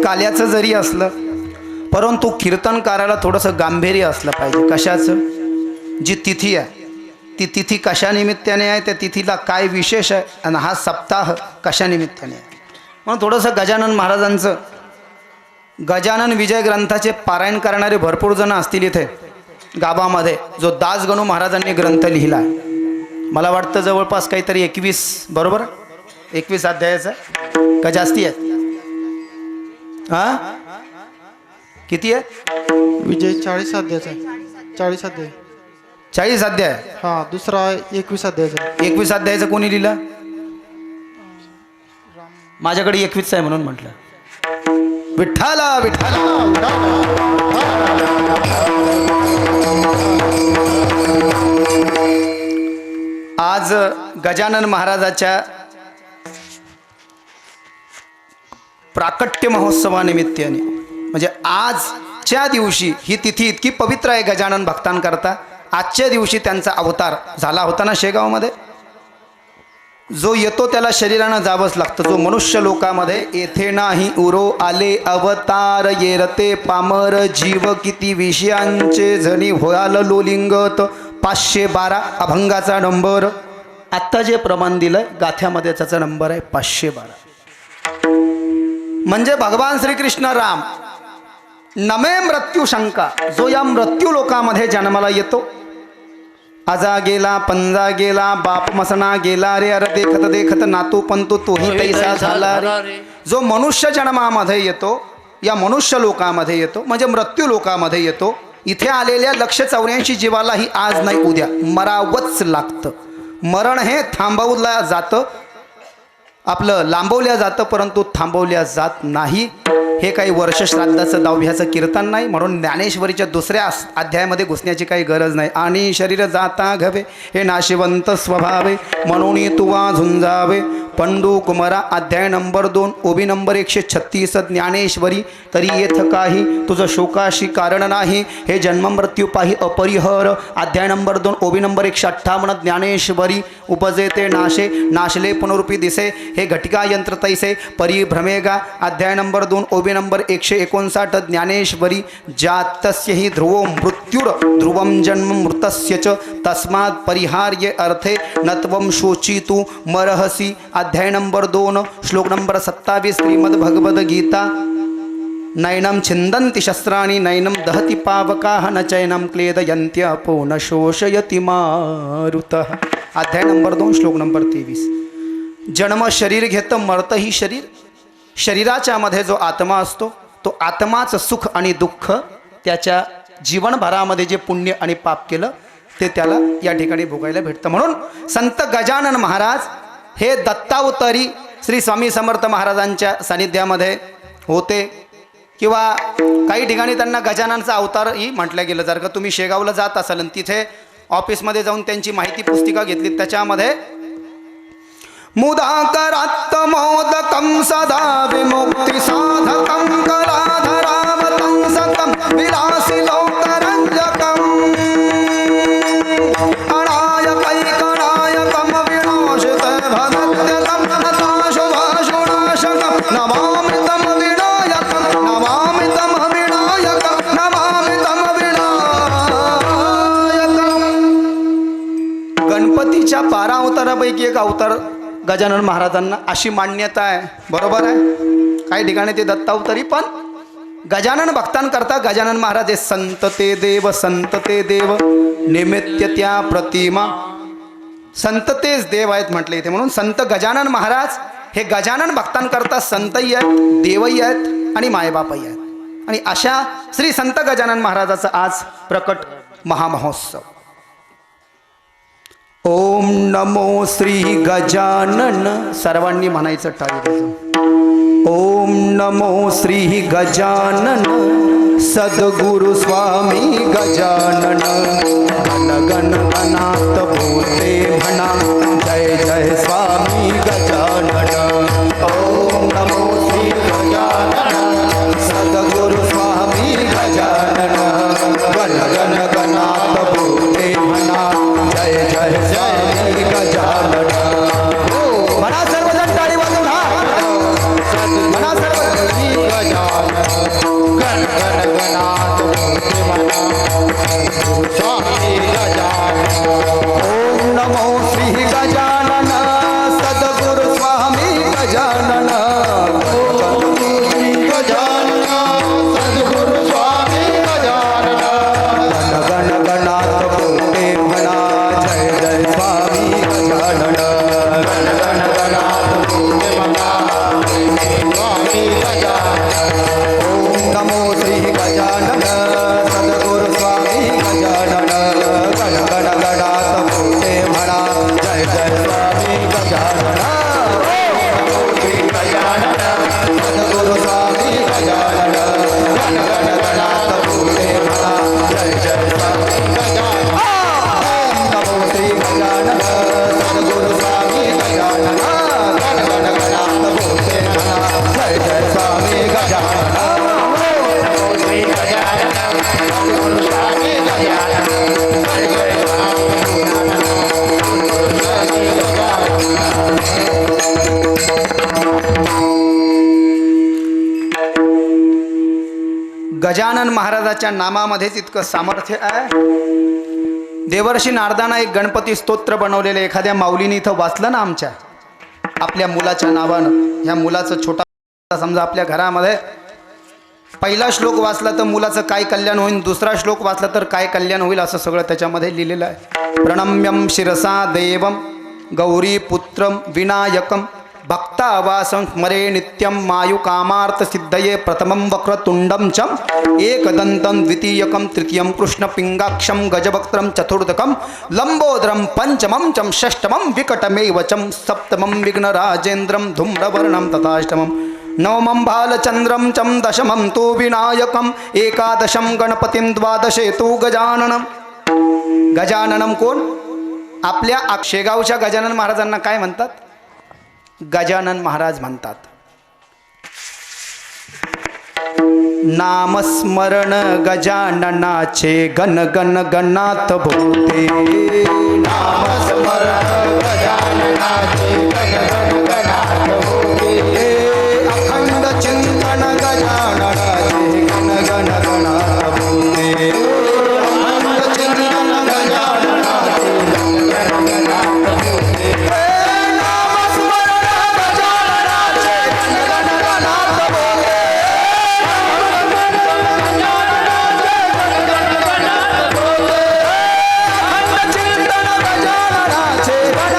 काल्याचं जरी असलं, परंतु कीर्तनकाराला थोडंसं गांभीर्य असलं पाहिजे. कशाचं? जी तिथी आहे ती तिथी कशा निमित्ताने आहे, त्या तिथीला काय विशेष आहे, आणि हा सप्ताह कशा निमित्ताने आहे. म्हणून थोडंसं गजानन महाराजांचं, गजानन विजय ग्रंथाचे पारायण करणारे भरपूर जण असतील इथे गावामध्ये. जो दासगणू महाराजांनी ग्रंथ लिहिला आहे, मला वाटतं जवळपास काहीतरी 21, बरोबर 21 अध्यायाचा का जास्ती आहे? हां किती आहे? विजय 40 अध्यायाचा आहे. 40 अध्याय. 40 अध्याय. हा, दुसरा 21 अध्यायाचा. 21 अध्यायाचं कोणी लिहिलं? माझ्याकडे 21 आहे म्हणून म्हटलं. विठ्ठला विठ्ठला. आज गजानन महाराजाच्या प्राकट्य महोत्सवानिमित्ताने, म्हणजे आजच्या दिवशी ही तिथी इतकी पवित्र आहे गजानन भक्तांकरता. आजच्या दिवशी त्यांचा अवतार झाला होता ना शेगावमध्ये. जो येतो त्याला शरीरानं जावंच लागतं. जो मनुष्य लोकामध्ये येथे नाही उरो आले अवतार, येरते पामर जीव किती विषयांचे जणी होयाल लोलिंगत. 512 अभंगाचा नंबर. आत्ता जे प्रमाण दिलंय गाथ्यामध्ये त्याचा नंबर आहे 512. म्हणजे भगवान श्रीकृष्ण राम नमे मृत्यू शंका, जो या मृत्यू लोकामध्ये जन्माला येतो. आजा गेला पंजा गेला बाप मसणा गेला रे, अरे देखत देखत नातू पंतू तोही तैसा झाला रे. जो मनुष्य जन्मामध्ये येतो, या मनुष्य लोकामध्ये येतो, म्हणजे मृत्यू लोकामध्ये येतो. इथे आलेल्या 184 जीवालाही आज नाही उद्या मरावंच लागतं. मरण हे थांबवलं जातं, आपलं लांबवल्या जातं, परंतु थांबवल्या जात नाही. हे काही वर्षश्राद्धाचं दहाव्याचं कीर्तन नाही. म्हणून ज्ञानेश्वरीच्या दुसऱ्या अध्यायामध्ये घुसण्याची काही गरज नाही. आणि शरीर जाता घवे हे नाशिवंत स्वभावे, म्हणून तुवा झुंजावे. पंडू कुमारा अध्याय नंबर 2 ओबी नंबर 136 ज्ञानेश्वरी. तरी येथ काही तुझं शोकाशी कारण नाही, हे जन्ममृत्यू पाही अपरिहर. अध्याय नंबर 2 ओबी नंबर 158 ज्ञानेश्वरी. उपजे ते नाशे नाशले पुनरुपी दिसे, हे घटिका यंत्र तैसे परिभ्रमेगा. अध्याय नंबर 2 ओबी नंबर 159 ज्ञानेश्वरी. जातस्य हि ध्रुवो मृत्युर ध्रुवं जन्म मृतस्य च, तस्मात् परिहार्य अर्थे नत्वं शोचितु मरहसी. अध्याय नंबर 2 श्लोक नंबर 27 श्रीमद् भगवद गीता. नैनं छिन्दन्ति शस्त्राणि नैनं दहति पावकाः, न चैनं क्लेदयन्त्यपो न शोषयति मारुतः. अध्याय नंबर 2 श्लोक नंबर 23. जन्म शरीर घेतं, मरतं ही शरीर. शरीराच्या मध्ये जो आत्मा असतो, तो आत्माचं सुख आणि दुःख त्याच्या जीवनभरामध्ये जे पुण्य आणि पाप केलं ते त्याला या ठिकाणी भोगायला भेटतं. म्हणून संत गजानन महाराज हे दत्तावतारी श्री स्वामी समर्थ महाराजांच्या सानिध्यामध्ये होते, किंवा काही ठिकाणी त्यांना गजाननचा अवतारही म्हटलं गेलं. जर का तुम्ही शेगावला जात असाल आणि तिथे ऑफिसमध्ये जाऊन त्यांची माहिती पुस्तिका घेतली, त्याच्यामध्ये मुदाकरात्मोदकं सदा विमुक्ति साधकं कलाधरावतं सतं विलासी लोकरंजकं अनायकैकनायकं विनाशित भगत्यकं नताशुभाशुनाशकं नमामि तं विनायकं नमामि तं विनायकं नमामि तं विनायकं. गणपतीच्या 12 अवतारापैकी एक अवतार गजानन महाराजांना अशी मान्यता आहे. बरोबर आहे. काही ठिकाणी ते दत्तावतारी, पण गजानन भक्तांकरता गजानन महाराज हे संत ते देव, संत ते देव निमित्य त्या प्रतिमा. संत तेच देव आहेत म्हटले इथे. म्हणून संत गजानन महाराज हे गजानन भक्तांकरता संतही आहेत, देवही आहेत आणि मायबापही आहेत. आणि अशा श्री संत गजानन महाराजाचा आज प्रकट महामहोत्सव. ओम नमो श्री गजानन. सर्वांनी म्हणायचं टाळी. ओम नमो श्री गजानन सद्गुरु स्वामी गजानन. गण गण गणात बोलते म्हणा जय जय स्वामी गजानन. ओम नमो श्री गजानन सद्गुरु स्वामी गजानन. गण गण गणात बोलते म्हणा जय जय स्वामी गजानन. म्हणा सर्वजण टाळी वाजवून. हा म्हणा सर्व गजानन. गजानन महाराजाच्या नामामध्येच इतकं सामर्थ्य आहे. देवर्षी नारदांना एक गणपती स्तोत्र बनवलेलं एखाद्या माऊलीने इथं वाचलं ना आमच्या आपल्या मुलाच्या नावानं. ह्या मुलाचं छोटा समजा आपल्या घरामध्ये पहिला श्लोक वाचला तर मुलाचं काय कल्याण होईल, दुसरा श्लोक वाचला तर काय कल्याण होईल, असं सगळं त्याच्यामध्ये लिहिलेलं आहे. प्रणम्यम शिरसा देवम गौरी पुत्रम विनायकम भक्तावासं स्मरे नित्यं मायुकामार्थ सिद्धये प्रथमं वक्रतुंडं च एकदन्तं द्वितीयकं तृतीयं कृष्णपिङ्गाक्षं गजवक्त्रं चतुर्थकं लंबोदरं पंचमं च षष्ठमं विकटमेव च सप्तमं विघ्नराजेन्द्रं धूम्रवर्णं तथाष्टमं नवमं बालचन्द्रं च दशमं तु विनायकं एकादशं गणपतिं द्वादशे तु गजाननं. गजाननं कोण? आपल्या शेगावच्या गजानन महाराजांना काय म्हणतात? गजानन महाराज म्हणतात. नामस्मरण गजाननाचे गण गण गणात भोवते. नामस्मरण गजाननाचे गण गण गणात भोवते. अखंड चिंतन गजाननाचे गण गण गणात भोवते. अखंड चिंतन गजाननाचे गण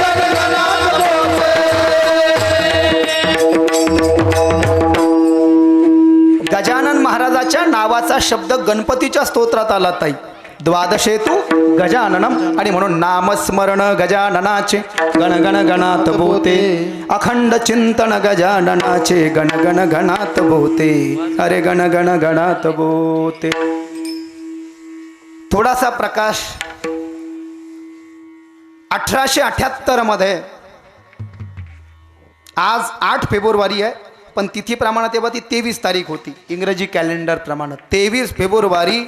गण गणात भोवते. गजानन महाराजाच्या नावाचा शब्द गणपतीच्या स्तोत्रात आला ताई. द्वादशेतू गजाननम आणि म्हणून नामस्मरण गजाननाचे गण गण गणात भोवते. अखंड चिंतन गजाननाचे गण गण गणात भोवते. अरे गण गण गणात भोवते. थोडासा प्रकाश 1878 मध्ये आज 8 फेब्रुवारी आहे पण तिथीप्रमाणे तेव्हा ती 23 तारीख होती इंग्रजी कॅलेंडर प्रमाणे. 23 फेब्रुवारी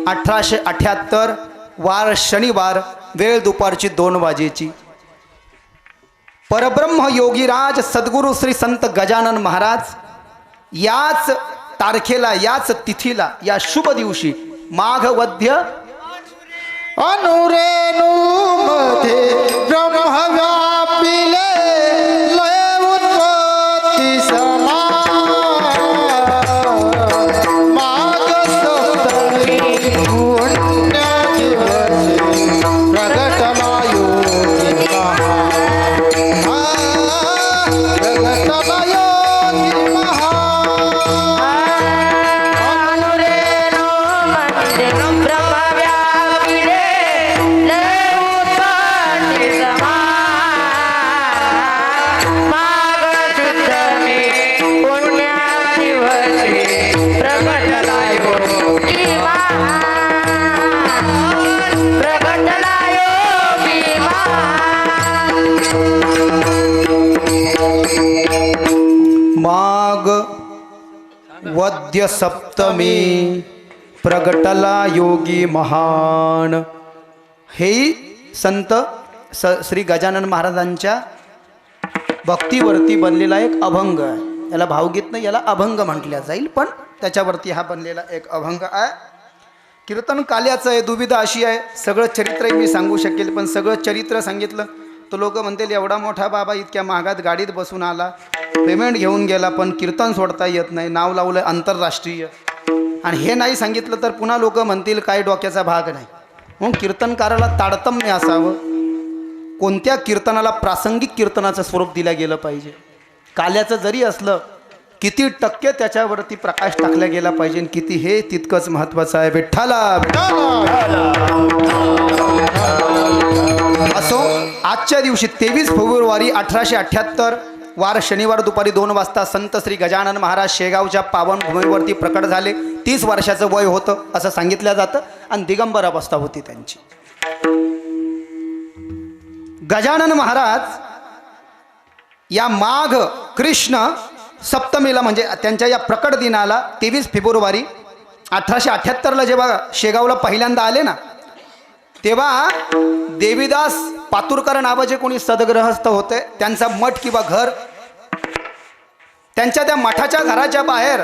1878 वार शनिवार, वेळ दुपारची 2 वाजेची. परब्रह्म योगीराज सद्गुरू श्री संत गजानन महाराज याच तारखेला याच तिथीला या शुभ दिवशी माघ वद्य अनुरेणू मध्ये ब्रह्म व्यापिले लय उत्पत्ती समा माघ सप्तमी पुण्य दिवसी प्रगटला योगी महा. प्रगटला योगी महा. माघ वद्य सप्तमी प्रगटला योगी महान. हे संत श्री गजानन महाराजांच्या भक्तीवरती बनलेला एक अभंग आहे. याला भावगीत नाही, याला अभंग म्हटल्या जाईल, पण त्याच्यावरती हा बनलेला एक अभंग आहे. कीर्तन काल्याचं आहे, दुविधा अशी आहे. सगळं चरित्रही मी सांगू शकेल पण सगळं चरित्र सांगितलं तर लोक म्हणतील एवढा मोठा बाबा इतक्या महागात गाडीत बसून आला, पेमेंट घेऊन गेला, पण कीर्तन सोडता येत नाही, नाव लावलं आंतरराष्ट्रीय. आणि हे नाही सांगितलं तर पुन्हा लोक म्हणतील काय डोक्याचा भाग नाही. म्हणून कीर्तनकाराला ताडतम्य असावं. कोणत्या कीर्तनाला प्रासंगिक कीर्तनाचं स्वरूप दिलं गेलं पाहिजे. काल्याचं जरी असलं किती टक्के त्याच्यावरती प्रकाश टाकला गेला पाहिजे, किती हे तितकंच महत्त्वाचं आहे. विठ्ठला असो. आजच्या दिवशी 23 फेब्रुवारी 1878 वार शनिवार दुपारी 2 वाजता संत श्री गजानन महाराज शेगावच्या पावनभूमीवरती प्रकट झाले. 30 वर्षाचं वय होतं असं सांगितलं जातं आणि दिगंबर अवस्था होती त्यांची. गजानन महाराज या माघ कृष्ण सप्तमीला म्हणजे त्यांच्या या प्रकट दिनाला 23 फेब्रुवारी 1878ला जेव्हा शेगावला पहिल्यांदा आले ना, तेव्हा देवीदास पातुरकर नावाचे कोणी सदग्रहस्थ होते, त्यांचा मठ किंवा घर, त्यांच्या त्या मठाच्या घराच्या बाहेर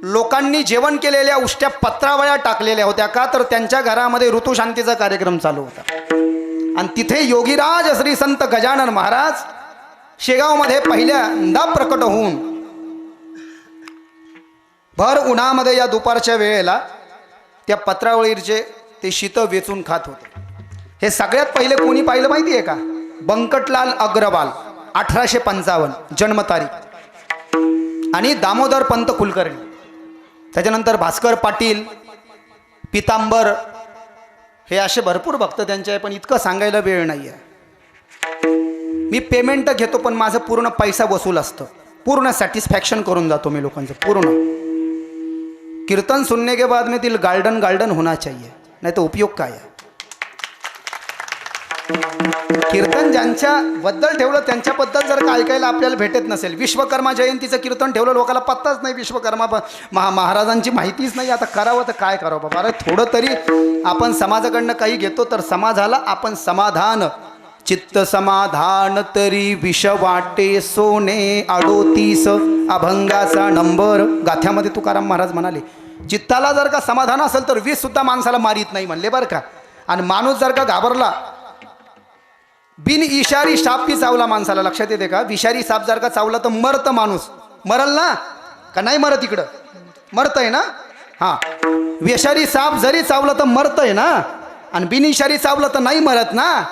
लोकांनी जेवण केलेल्या उष्ट्या पत्रावळ्या टाकलेल्या होत्या. का तर त्यांच्या घरामध्ये ऋतुशांतीचा कार्यक्रम चालू होता. आणि तिथे योगीराज श्री संत गजानन महाराज शेगावमध्ये पहिल्यांदा प्रकट होऊन भर उन्हामध्ये या दुपारच्या वेळेला त्या पत्रावळीचे ते शीत वेचून खात होते. हे सगळ्यात पहिले कोणी पाहिलं माहिती आहे का? बंकटलाल अग्रवाल, 1855 जन्मतारीख, आणि दामोदर पंत कुलकर्णी. त्याच्यानंतर भास्कर पाटील, पितांबर, हे असे भरपूर भक्त त्यांचे आहे. पण इतकं सांगायला वेळ नाही आहे. मी पेमेंट घेतो पण माझं पूर्ण पैसा वसूल असतं, पूर्ण सॅटिस्फॅक्शन करून जातो मी लोकांचं पूर्ण. कीर्तन सुनने के बाद में दिल गार्डन गार्डन होना चाहिए, नहीं तो उपयोग काय आहे? कीर्तन ज्यांच्या बद्दल ठेवलं त्यांच्याबद्दल जर का ऐकायला आपल्याला भेटत नसेल, विश्वकर्मा जयंतीचं कीर्तन ठेवलं, लोकांना पत्ताच नाही विश्वकर्मा महाराजांची माहितीच नाही, आता करावं तर काय करावं बाबा. अरे थोडं तरी आपण समाजाकडनं काही घेतो तर समाजाला आपण समाधान, चित्त समाधान तरी विष वाटे सोने 38 अभंगाचा नंबर. गाथ्यामध्ये तुकाराम महाराज म्हणाले, चित्ताला जर का समाधान असेल तर 20 सुद्धा माणसाला मारित नाही म्हणले बरं का. आणि माणूस जर का घाबरला, बिन इशारी साप बी चावला माणसाला, लक्षात येते का? विषारी साप जर का चावला तर मरतं माणूस, मरल ना का नाही मरत? इकडं मरतंय ना. हां, विषारी साप जरी चावला तर मरतंय ना, आणि बिन इशारी चावलं तर नाही मरत ना.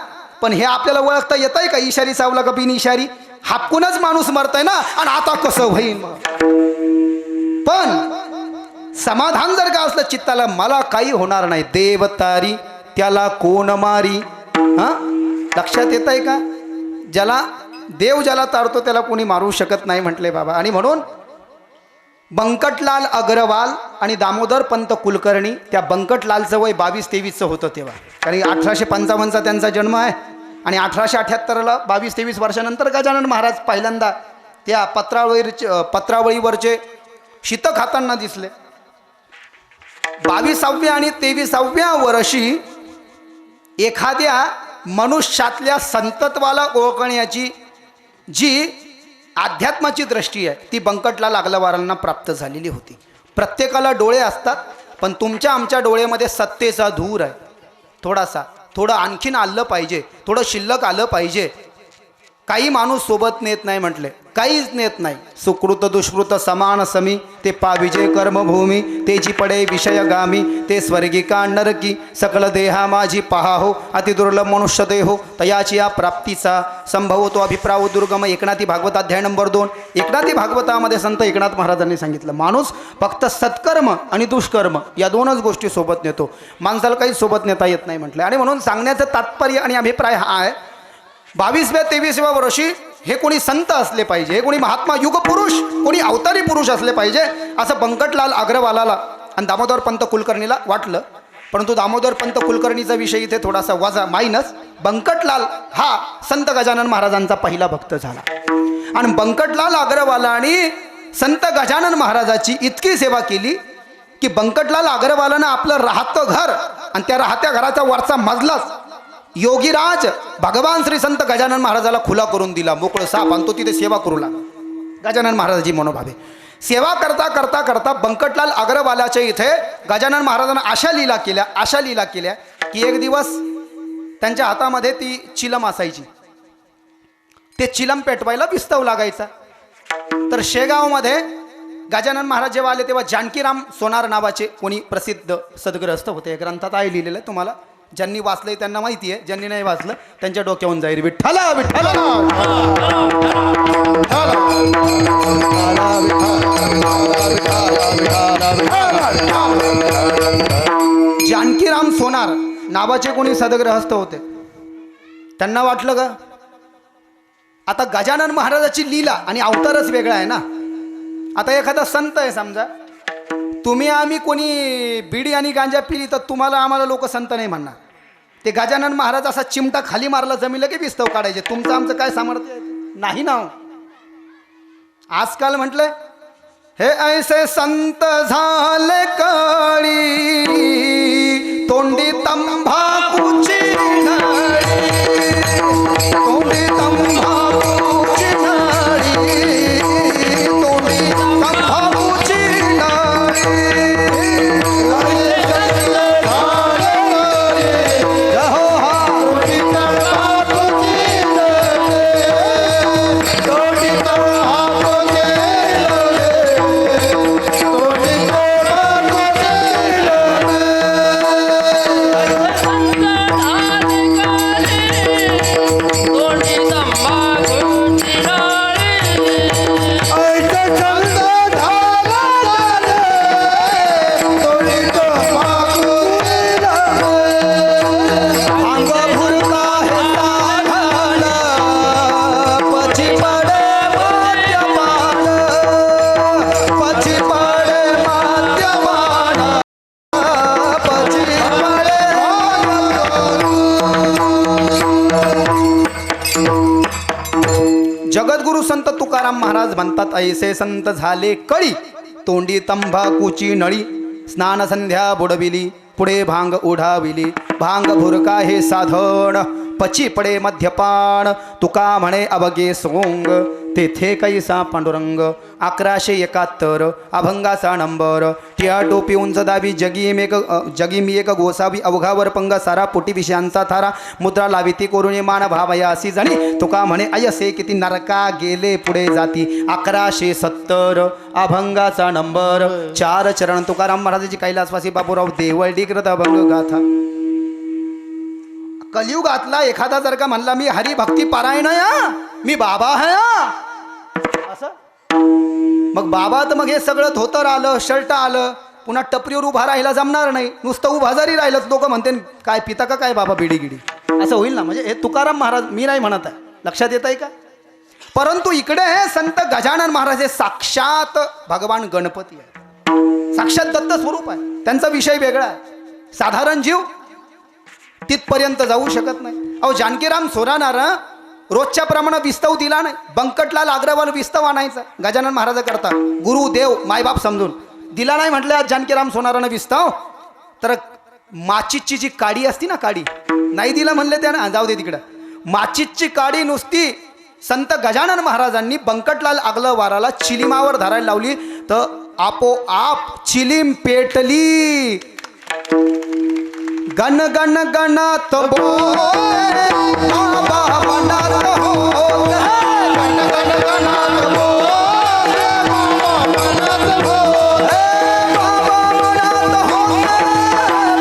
पण हे आपल्याला ओळखता येत आहे का? इशारी चावला का बिन इशारी? हापकूनच माणूस मरतंय ना. आणि आता कसं होईल? पण समाधान जर का असलं चित्ताला, मला काही होणार नाही, देव तारी त्याला कोण मारी. हां, लक्षात येत आहे का? ज्याला देव ज्याला तारतो त्याला कोणी मारू शकत नाही म्हटले बाबा. आणि म्हणून बंकटलाल अग्रवाल आणि दामोदर पंत कुलकर्णी, त्या बंकटलालचं वय 22-23 होतं तेव्हा, कारण 1855 त्यांचा जन्म आहे. आणि 1878ला 22-23 वर्षानंतर गजानन महाराज पहिल्यांदा त्या पत्रावळीवरचे शीत खाताना दिसले. 22व्या आणि 23व्या वर्षी एखाद्या मनुष्यातल्या संतत्वाला ओळखण्याची जी अध्यात्माची दृष्टी आहे ती बंकटलाल अग्रवालांना प्राप्त झालेली होती. प्रत्येकाला डोळे असतात, पण तुमच्या आमच्या डोळ्यामध्ये सत्तेचा धूर आहे. थोडं आणखीन आलं पाहिजे, थोडं शिल्लक आलं पाहिजे. काही माणूस सोबत नेत नाही म्हटले, काहीच नेत नाही. सुकृत दुष्कृत समान समी, ते पाविजे कर्मभूमी, तेची पडे विषयगामी, ते स्वर्गिका नरकी, सकल देहा माझी पहा हो, अतिदुर्लभ मनुष्य देहो, तयाची या प्राप्तीचा संभव तो अभिप्राव दुर्गम. एकनाथी भागवत अध्याय नंबर 2. एकनाथी भागवतामध्ये संत एकनाथ महाराजांनी सांगितलं, माणूस फक्त सत्कर्म आणि दुष्कर्म या दोनच गोष्टी सोबत नेतो, माणसाला काही सोबत नेता येत नाही म्हटलं. आणि म्हणून सांगण्याचं तात्पर्य आणि अभिप्राय हा आहे, 22व्या-23व्या वर्षी हे कोणी संत असले पाहिजे, हे कोणी महात्मा युग पुरुष, कोणी अवतारी पुरुष असले पाहिजे, असं बंकटलाल अग्रवालाला आणि दामोदर पंत कुलकर्णीला वाटलं. परंतु दामोदर पंत कुलकर्णीचा विषय इथे थोडासा वजा मायनस. बंकटलाल हा संत गजानन महाराजांचा पहिला भक्त झाला. आणि बंकटलाल अग्रवालांनी संत गजानन महाराजाची इतकी सेवा केली की बंकटलाल अग्रवालानं आपलं राहतं घर आणि त्या राहत्या घराच्या वरचा मजलाच योगीराज भगवान श्री संत गजानन महाराजाला खुला करून दिला, मोकळं साप. आणि तो तिथे सेवा करू लागला. गजानन महाराजाची मनोभावे सेवा करता करता करता बंकटलाल अग्रवालाच्या इथे गजानन महाराजांना अशा लीला केल्या की एक दिवस त्यांच्या हातामध्ये ती चिलम असायची, ते चिलम पेटवायला विस्तव लागायचा. तर शेगावमध्ये गजानन महाराज जेव्हा आले तेव्हा जानकीराम सोनार नावाचे कोणी प्रसिद्ध सद्ग्रस्त होते. ग्रंथात आहे लिहिलेलं आहे, तुम्हाला ज्यांनी वाचलंय त्यांना माहिती आहे, ज्यांनी नाही वाचलं त्यांच्या डोक्यावरून जाईल. विठ्ठला विठ्ठला जानकीराम सोनार नावाचे कोणी सद्ग्रहस्थ होते. त्यांना वाटलं का आता गजानन महाराजाची लीला आणि अवतारच वेगळा आहे ना. आता एखादा संत आहे समजा, तुम्ही आम्ही कोणी बिडी आणि गांजा पिली तर तुम्हाला आम्हाला लोक संत नाही म्हणणार. ते गजानन महाराज असा चिमटा खाली मारला जमीन की विस्तव काढायचे. तुमचं आमचं काय सामर्थ्य नाही ना. आजकाल म्हटलंय हे ऐसे संत झाले कळी, तोंडी तंबाखू तुकाराम महाराज म्हणतात, ऐसे संत झाले कळी, तोंडी तंबाखूची नळी, स्नान संध्या बुडविली, पुढे भांग ओढाविली, भांग भुरका हे साधन, पची पडे मध्यपान, तुका म्हणे अवगे सोंग, तेथे कैसा पांडुरंग. 1171 अभंगाचा नंबर. टिया टोपी उंच दाबी जगी मी एक गोसावी, अवघावर पंग सारा, पोटी विषयांचा थारा, मुद्रा लावी ती कोरुणी मान भावया अशी जणी, तुका म्हणे अयसे किती नरका गेले पुढे जाती. 1170 अभंगाचा नंबर. 4 चरण. तुकाराम महाराजाची कैलासवासी बापूराव देवळडीकृत अभंग गाथा. कलियुगातला एखादा जर का म्हणला मी हरिभक्ती पारायण या, मी बाबा आहे असं, मग बाबा तर मग हे सगळं धोतर आलं, शर्ट आलं, पुन्हा टपरीवर उभा राहायला जमणार नाही, नुसतं उभा जरी राहिलं लोक म्हणते काय पिता का काय बाबा बिडी गिडी, असं होईल ना. म्हणजे हे तुकाराम महाराज, मी नाही म्हणत आहे, लक्षात येत आहे का. परंतु इकडे हे संत गजानन महाराज हे साक्षात भगवान गणपती आहे, साक्षात दत्त स्वरूप आहे. त्यांचा विषय वेगळा आहे. साधारण जीव तिथपर्यंत जाऊ शकत नाही. अहो जानकीराम सोरानार रोजच्या प्रमाणे विस्तव दिला नाही. बंकटलाल अग्रवाल विस्तव आणायचा गजानन महाराज करता, गुरु देव मायबाप समजून दिला नाही म्हटलं. आज जानकीराम सोनारानं विस्तव, तर माचीची जी काडी असती ना, काडी नाही दिलं म्हणले त्यानं, जाऊ दे तिकडं. माचीची काडी नुसती संत गजानन महाराजांनी बंकटलाल अग्रवालाला चिलिमावर धरायला लावली, तर आपोआप चिलीम पेटली. गण गण गणात बोले बाबा मनात होते, गण गण गणात बोले बाबा मनात होते,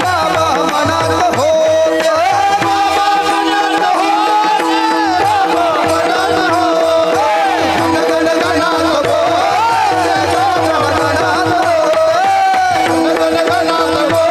बाबा मनात होते, बाबा मनात होते, बाबा मनात होते, बाबा मनात होते, गण गण गणात बोले बाबा मनात होते, गण गण गणात बोले.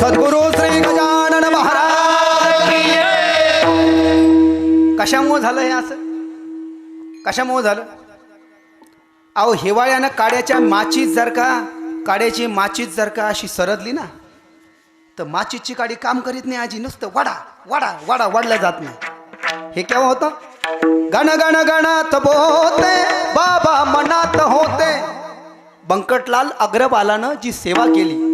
सद्गुरु श्री गजानन महाराज. कशामुळे झालं हे असं, कशामुळे झालं. अहो हिवाळ्यानं काड्याची माचीच जर का अशी सरदली ना, तर माचीची काडी काम करीत नाही आजी, नुसतं वडा वडा वडा वडल्या जात नाही. हे केव्हा होतं. गण गण गणात बोते बाबा मनात होते. बंकटलाल अग्रवालानं जी सेवा केली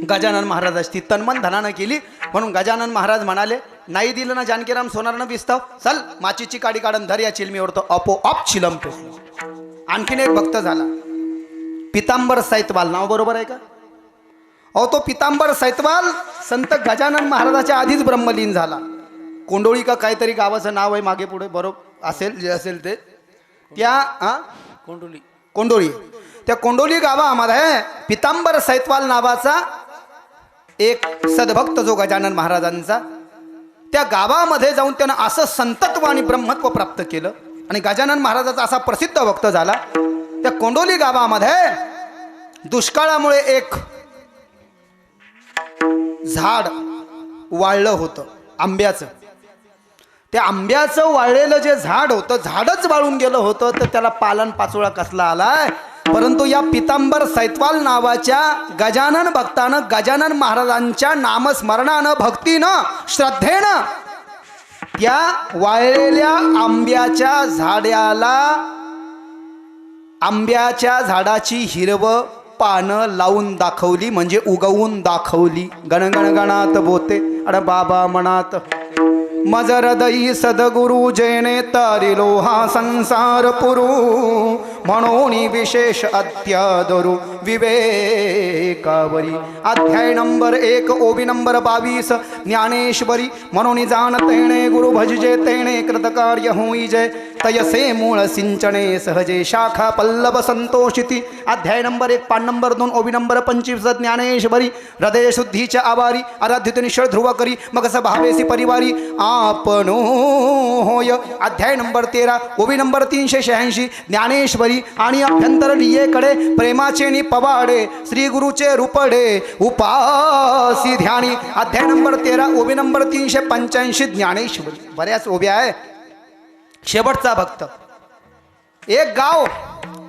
गजानन महाराजाची, तन्मन धनानं केली, म्हणून गजानन महाराज म्हणाले, नाही दिलं ना जानकीराम सोनारनं विस्तव, चल माचीची काडी काढून धर या चिलमीवर, तो आपोआप चिलम पेटलं. आणखीन एक भक्त झाला पितांबर सैतवाल, नाव बरोबर आहे का. अहो तो पितांबर सैतवाल संत गजानन महाराजाच्या आधीच ब्रह्मलीन झाला. कोंडोळी का काहीतरी गावाचं नाव आहे, मागे पुढे बरोबर असेल, जे असेल ते. त्या कोंडोळी, त्या कोंडोली गावामध्ये पितांबर सैतवाल नावाचा एक सद्भक्त जो गजानन महाराजांचा, त्या गावामध्ये जाऊन त्यानं असं संतत्व आणि ब्रह्मत्व प्राप्त केलं आणि गजानन महाराजाचा असा प्रसिद्ध भक्त झाला. त्या कोंडोली गावामध्ये दुष्काळामुळे एक झाड वाळलं होतं आंब्याचं. त्या आंब्याचं वाळलेलं जे झाड होतं, झाडच वाळून गेलं होतं, तर त्याला पालन पाचोळा कसला आलाय. परंतु या पितांबर सैतवाल नावाच्या गजानन भक्तानं गजानन महाराजांच्या नामस्मरणानं, भक्तीनं, श्रद्धेनं त्या वाळलेल्या आंब्याच्या झाडाची हिरवं पानं लावून दाखवली, म्हणजे उगवून दाखवली. गणगण गणात बोते अड बाबा मनात. मज हृदयी सद्गुरु जैने तारिलो हा संसार पुरू, म्हणून विशेष अत्यादरू विवेकावरी. अध्याय नंबर 1 ओवी नंबर 22 ज्ञानेश्वरी. म्हणून जाण तेणे गुरु भजजे तेणे कृतकार्य होई जय. तयसे मूळ सिंचने सहजे शाखा पल्लव संतोषिती. अध्याय नंबर 1 पान नंबर 2 ओवी नंबर 25 ज्ञानेश्वरी. हृदय शुद्धीच्या आवारी आराध्य निश्चळ ध्रुव करी मग स भावेसी परिवारी आपण होय. अध्याय नंबर 13 ओवी नंबर 386 ज्ञानेश्वरी. आणि अभ्यंतर लियेकडे प्रेमाचे नि पवाडे श्री गुरुचे रूपडे उपासी ध्यानी. अध्याय नंबर 13 ओवी नंबर 385 ज्ञानेश्वरी. बऱ्याच ओव्या आहे. शेवटचा भक्त. एक गाव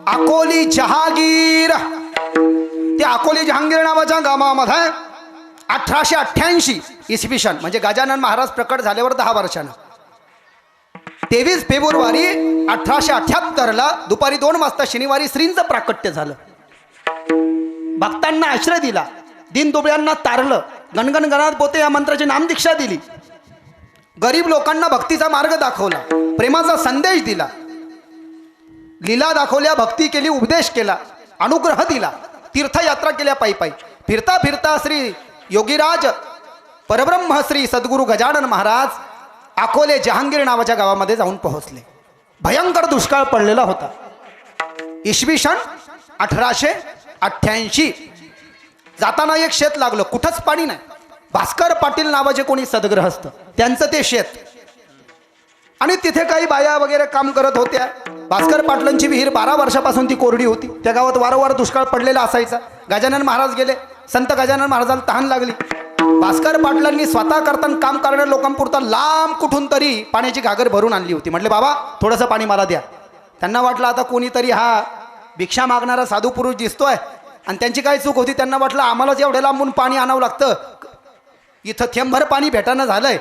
अकोली जहागीर. त्या अकोली जहांगीर नावाच्या गावामध्ये 1888 इसवी सन म्हणजे गजानन महाराज प्रकट झाल्यावर 10 वर्षानं 23 फेब्रुवारी 1878 दुपारी 2 वाजता शनिवारी श्रींचं प्राकट्य झालं. भक्तांना आश्रय दिला, दीनदुबळ्यांना तारलं, गणगण गणात पोते या मंत्राची नामदीक्षा दिली, गरीब लोकांना भक्तीचा मार्ग दाखवला, प्रेमाचा संदेश दिला, लीला दाखवल्या, भक्ती केली, उपदेश केला, अनुग्रह दिला, तीर्थयात्रा केल्या पायी पायी. फिरता फिरता श्री योगीराज परब्रह्म श्री सद्गुरू गजानन महाराज अकोले जहांगीर नावाच्या गावामध्ये जाऊन पोहोचले. भयंकर दुष्काळ पडलेला होता. इसवी सन 1888. जाताना एक शेत लागलं, कुठंच पाणी नाही. भास्कर पाटील नावाचे कोणी सद्ग्रहस्थ, त्यांचं ते शेत. आणि तिथे काही बाया वगैरे काम करत होत्या. भास्कर पाटलांची विहीर 12 वर्षापासून ती कोरडी होती. त्या गावात वारंवार दुष्काळ पडलेला असायचा. गजानन महाराज गेले. संत गजानन महाराजाला तहान लागली. भास्कर पाटलांनी स्वतः करताना काम करणाऱ्या लोकांपुरता लांब कुठून तरी पाण्याची घागर भरून आणली होती. म्हटले बाबा थोडंसं पाणी मला द्या. त्यांना वाटलं आता कोणीतरी हा भिक्षा मागणारा साधू पुरुष दिसतोय आणि त्यांची काय चूक होती. त्यांना वाटलं आम्हालाच एवढ्या लांबून पाणी आणावं लागतं, इथं थेंबभर पाणी भेटानं झालंय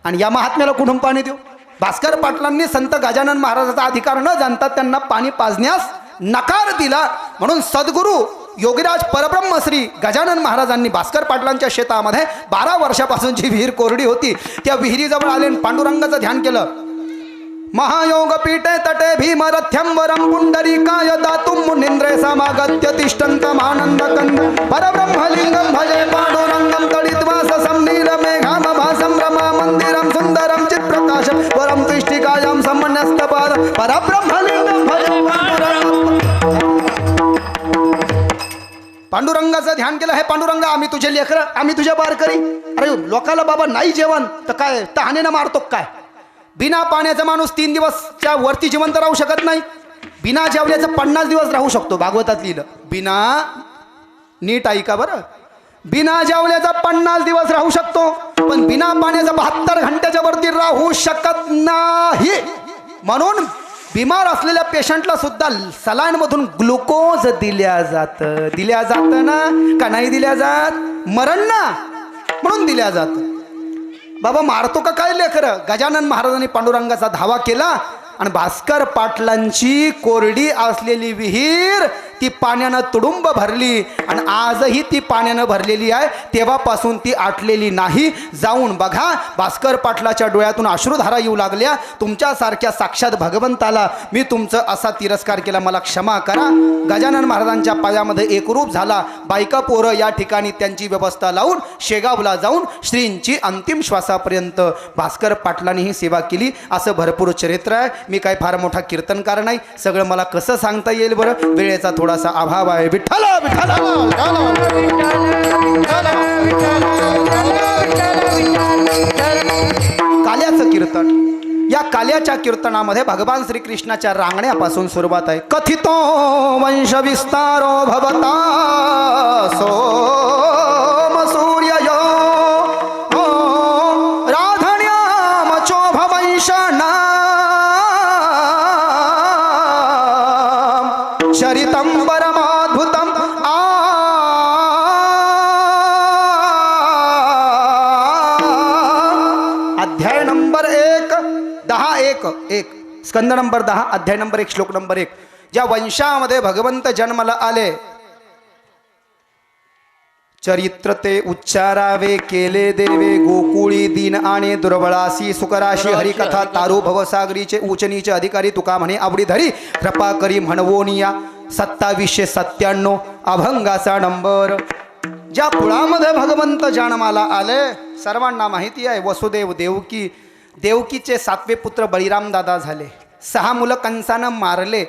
आणि या महात्म्याला कुठून पाणी देऊ. भास्कर पाटलांनी संत गजानन महाराजाचा अधिकार न जाणता त्यांना पाणी पाजण्यास नकार दिला. म्हणून सद्गुरू योगीराज परब्रह्म श्री गजानन महाराजांनी भास्कर पाटलांच्या शेतामध्ये 12 वर्षापासूनची विहीर कोरडी होती. त्या विहिरीजवळ आले आणि पांडुरंगाचं ध्यान केलं. महायोग पीठे तटे भीमरथ्यंवरम पुंडरीकाय दातुम मुनींद्रे समागत्य तिष्ठन्तमानंद कंद परब्रह्मलिंगम भजे पांडुरंगम तडितवास समनील मेघाम भासम रमा मंदिरम सुंदरम चित्प्रकाश वरम तिष्ठिकायाम समन्यस्तपाद परब्रह्मलिंगम भजे पांडुरंगम. पांडुरंगाचं ध्यान केलं. हे पांडुरंगा आम्ही तुझे लेकरं, आम्ही तुझ्या बारकरी. अरे लोकाला बाबा नाही जेवण तर काय तहानेनं मारतो काय. बिना पाण्याचा माणूस 3 दिवसच्या वरती जिवंत राहू शकत नाही. बिना जेवल्याचं 50 दिवस राहू शकतो. भागवतात लिहिलं. बिना नीट ऐका बरं, बिना जेवल्याचा 50 दिवस राहू शकतो, पण बिना पाण्याचा 72 घंट्याच्या वरती राहू शकत नाही. म्हणून बिमार असलेल्या पेशंटला सुद्धा सलाईनमधून ग्लुकोज दिल्या जातं ना का नाही दिल्या जात. मरण ना म्हणून दिल्या जात. बाबा मारतो का काय लेकरं. गजानन महाराजांनी पांडुरंगाचा धावा केला आणि भास्कर पाटलांची कोरडी असलेली विहीर ती पाण्यानं तुडुंब भरली आणि आजही ती पाण्यानं भरलेली आहे. तेव्हापासून ती आटलेली नाही. जाऊन बघा. भास्कर पाटलाच्या डोळ्यातून अश्रुधारा येऊ लागल्या. तुमच्यासारख्या साक्षात भगवंताला मी तुमचं असा तिरस्कार केला, मला क्षमा करा. गजानन महाराजांच्या पायामध्ये एकरूप झाला. बायका पोरं या ठिकाणी त्यांची व्यवस्था लावून शेगावला जाऊन श्रींची अंतिम श्वासापर्यंत भास्कर पाटलांनी ही सेवा केली. असं भरपूर चरित्र आहे. मी काय फार मोठा कीर्तनकार नाही. सगळं मला कसं सांगता येईल बरं, वेळेचा थोडासा अभाव आहे. विठ्ठल विठ्ठल. काल्याचं कीर्तन. या काल्याच्या कीर्तनामध्ये भगवान श्रीकृष्णाच्या रांगण्यापासून सुरुवात आहे. कथितो वंश विस्तारो भवता सोम सूर्ययो राधण्यामचोभ वंशना चरितं परमाद्भुतं अध्याय नंबर 1 स्कंद नंबर 10 अध्याय नंबर 1 श्लोक नंबर 1. ज्या वंशामध्ये भगवंत जन्माला आले चरित्र ते उच्चारावे केले देवे गोकुळी दीन आणि दुर्बळासी सुकराशी हरिकथा तारू भवसागरीचे उचनीचे अधिकारी तुका म्हणे आवडी धरी कृपा करी म्हणवोनिया 2797 अभंगाचा नंबर. ज्या कुळामध्ये भगवंत जन्माला आले सर्वांना माहिती आहे. वसुदेव देवकी, देवकीचे 7वे पुत्र बळीराम दादा झाले. 6 मुलं कंसानं मारले.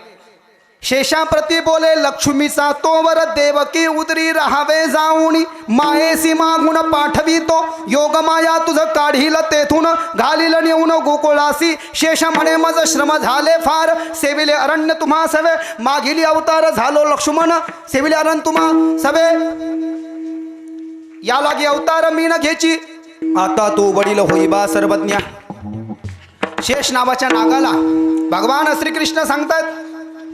शेषाप्रती बोले लक्ष्मीचा तोवर देवकी उदरी राहावे जाऊनी. मायेसी मागून पाठवितो योगमाया तुझं काढील तेथून घालील नेऊन गोकुळासी. शेष म्हणे मज श्रम झाले फार सेविले अरण्य तुम्हा सवे. मागिली अवतार झालो लक्ष्मण सेविले अरण्य तुम्हा सवे. या लागी अवतार मी न घ्यायची आता तू वडील होईबा सर्वज्ञ. शेष नावाच्या नागाला भगवान श्रीकृष्ण सांगतात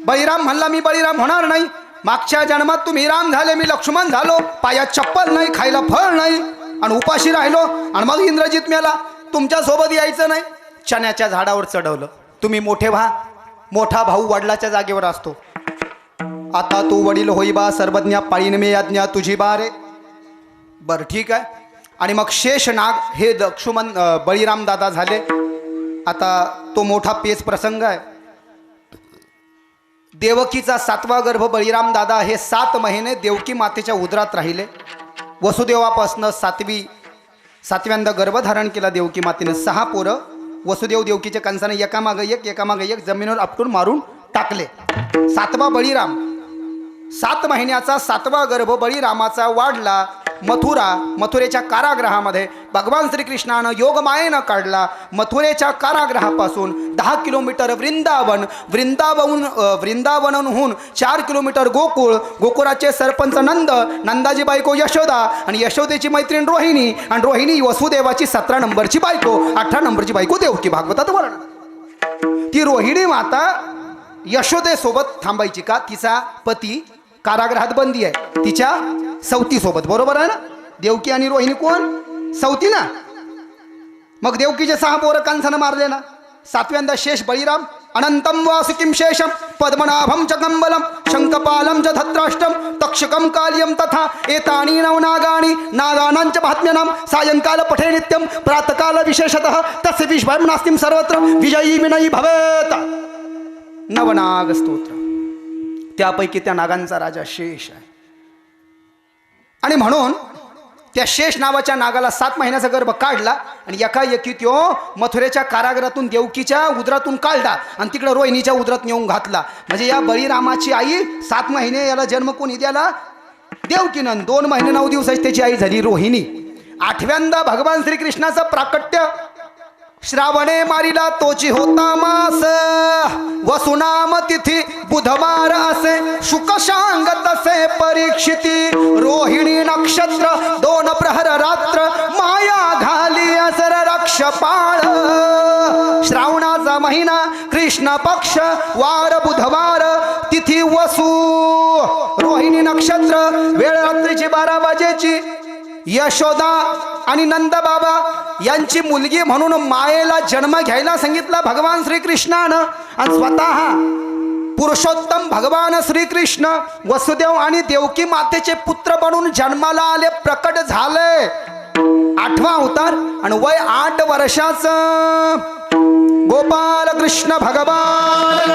बळीराम म्हणला मी बळीराम होणार नाही. मागच्या जन्मात तुम्ही राम झाले मी लक्ष्मण झालो. पायात चप्पल नाही खायला फळ नाही आणि उपाशी राहिलो आणि मग इंद्रजित मेला. तुमच्या सोबत यायचं नाही. चण्याच्या झाडावर चढवलं. तुम्ही मोठे व्हा. मोठा भाऊ वडिलाच्या जागेवर असतो. आता तू वडील होईबा सर्वज्ञ पाळीन मे आज्ञा तुझी बारे. बरं ठीक आहे. आणि मग शेष नाग हे लक्ष्मण बळीराम दादा झाले. आता तो मोठा पेच प्रसंग आहे. देवकीचा 7वा गर्भ बळीराम दादा हे 7 महिने देवकी मातेच्या उदरात राहिले. वसुदेवापासनं 7व्यांदा गर्भ धारण केला देवकी मातेने. 6 पोरं वसुदेव देवकीच्या कंसाने एकामागं एक जमिनीवर आपटून मारून टाकले. 7वा बळीराम 7 महिन्याचा 7वा गर्भ बळीरामाचा वाढला मथुरेच्या कारागृहामध्ये. भगवान श्रीकृष्णानं योगमायेनं काढला. मथुरेच्या कारागृहापासून 10 किलोमीटर वृंदावनहून 4 किलोमीटर गोकुळाचे सरपंच नंदाची बायको यशोदा आणि यशोदेची मैत्रीण रोहिणी आणि रोहिणी वसुदेवाची 17 नंबरची बायको 18 नंबरची बायको देवकी. भागवतात वर्णन. ती रोहिणी माता यशोदेसोबत थांबायची का? तिचा पती कारागृहात बंदी आहे. तिच्या सवतीसोबत. बरोबर आहे ना? देवकी आणि रोहिणी कोण? सवती ना. मग देवकीचे 6 पोरं कंसानं मारले ना. 7व्यांदा शेष बळीराम. अनंतम वासुकिम शेषम पद्मनाभम च कंबलम शंखपालम च धत्राष्टम तक्षकम काल्यम तथा एतानी नवनागानी नागानांच महात्म्यनाम सायंकाल पठे नित्यम प्रातकाल विशेषतः तस्य विश्वम नास्तिम सर्वत्र विजयी विनयी भवेत. नवनाग स्तोत्र. त्यापैकी त्या नागांचा राजा शेष आहे. आणि म्हणून त्या शेष नावाच्या नागाला 7 महिन्याचा गर्भ काढला आणि एकाएकी त्यो मथुरेच्या कारागृहातून देवकीच्या उदरातून काढला आणि तिकडे रोहिणीच्या उदरात नेऊन घातला. म्हणजे या बळीरामाची आई 7 महिने याला जन्म कोणी द्याला? देवकीनं. 2 महिने 9 दिवसाची त्याची आई झाली रोहिणी. 8व्यांदा भगवान श्रीकृष्णाचं प्राकट्य. श्रावणे मारिला तोची होता मास वसुनाम तिथी बुधवार असे शुकशांग तसे परीक्षिती. रोहिणी नक्षत्र 2 प्रहर रात्र माया घाली असर रक्षपाळ. श्रावणाचा महिना कृष्ण पक्ष वार बुधवार तिथी वसू. रोहिणी नक्षत्र वेळ रात्रीची 12 वाजेची. यशोदा आणि नंद बाबा यांची मुलगी म्हणून मायेला जन्म घ्यायला सांगितला भगवान श्रीकृष्णानं. आणि स्वतः पुरुषोत्तम भगवान श्रीकृष्ण वसुदेव आणि देवकी मातेचे पुत्र बनून जन्माला आले. प्रकट झाले. 8वा अवतार आणि वय 8 वर्षाचं. गोपाल कृष्ण भगवान.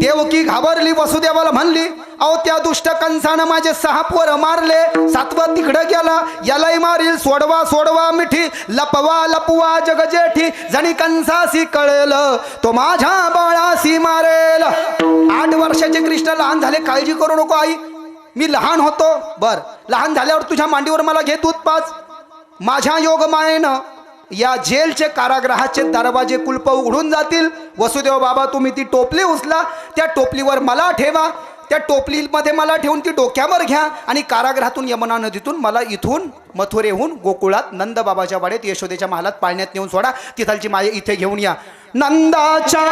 देवकी घाबरली. वसुदेवाला म्हणली अहो त्या दुष्ट कंसानं माझे 6 पोरं मारले. 7वं तिकडं गेला. यालाही मारील. सोडवा मिठी लपवा जगजेठी. जणी कंसासी कळेल तो माझ्या बाळासी मारेल. 8 वर्षाचे कृष्ण लहान झाले. काळजी करू नको आई. मी लहान होतो. बर लहान झाल्यावर तुझ्या मांडीवर मला घे दूध पाच. माझ्या योगमायेनं या जेलचे कारागृहाचे दरवाजे कुलप उघडून जातील. वसुदेव बाबा तुम्ही ती टोपली उचला. त्या टोपलीवर मला ठेवा. त्या टोपलीमध्ये मला ठेवून ती डोक्यावर घ्या आणि कारागृहातून यमुना नदीतून मला इथून मथुरेहून गोकुळात नंद बाबाच्या वाड्यात यशोदेच्या महालात पाळण्यात नेऊन सोडा. तिथलची माये इथे घेऊन या. नंदाच्या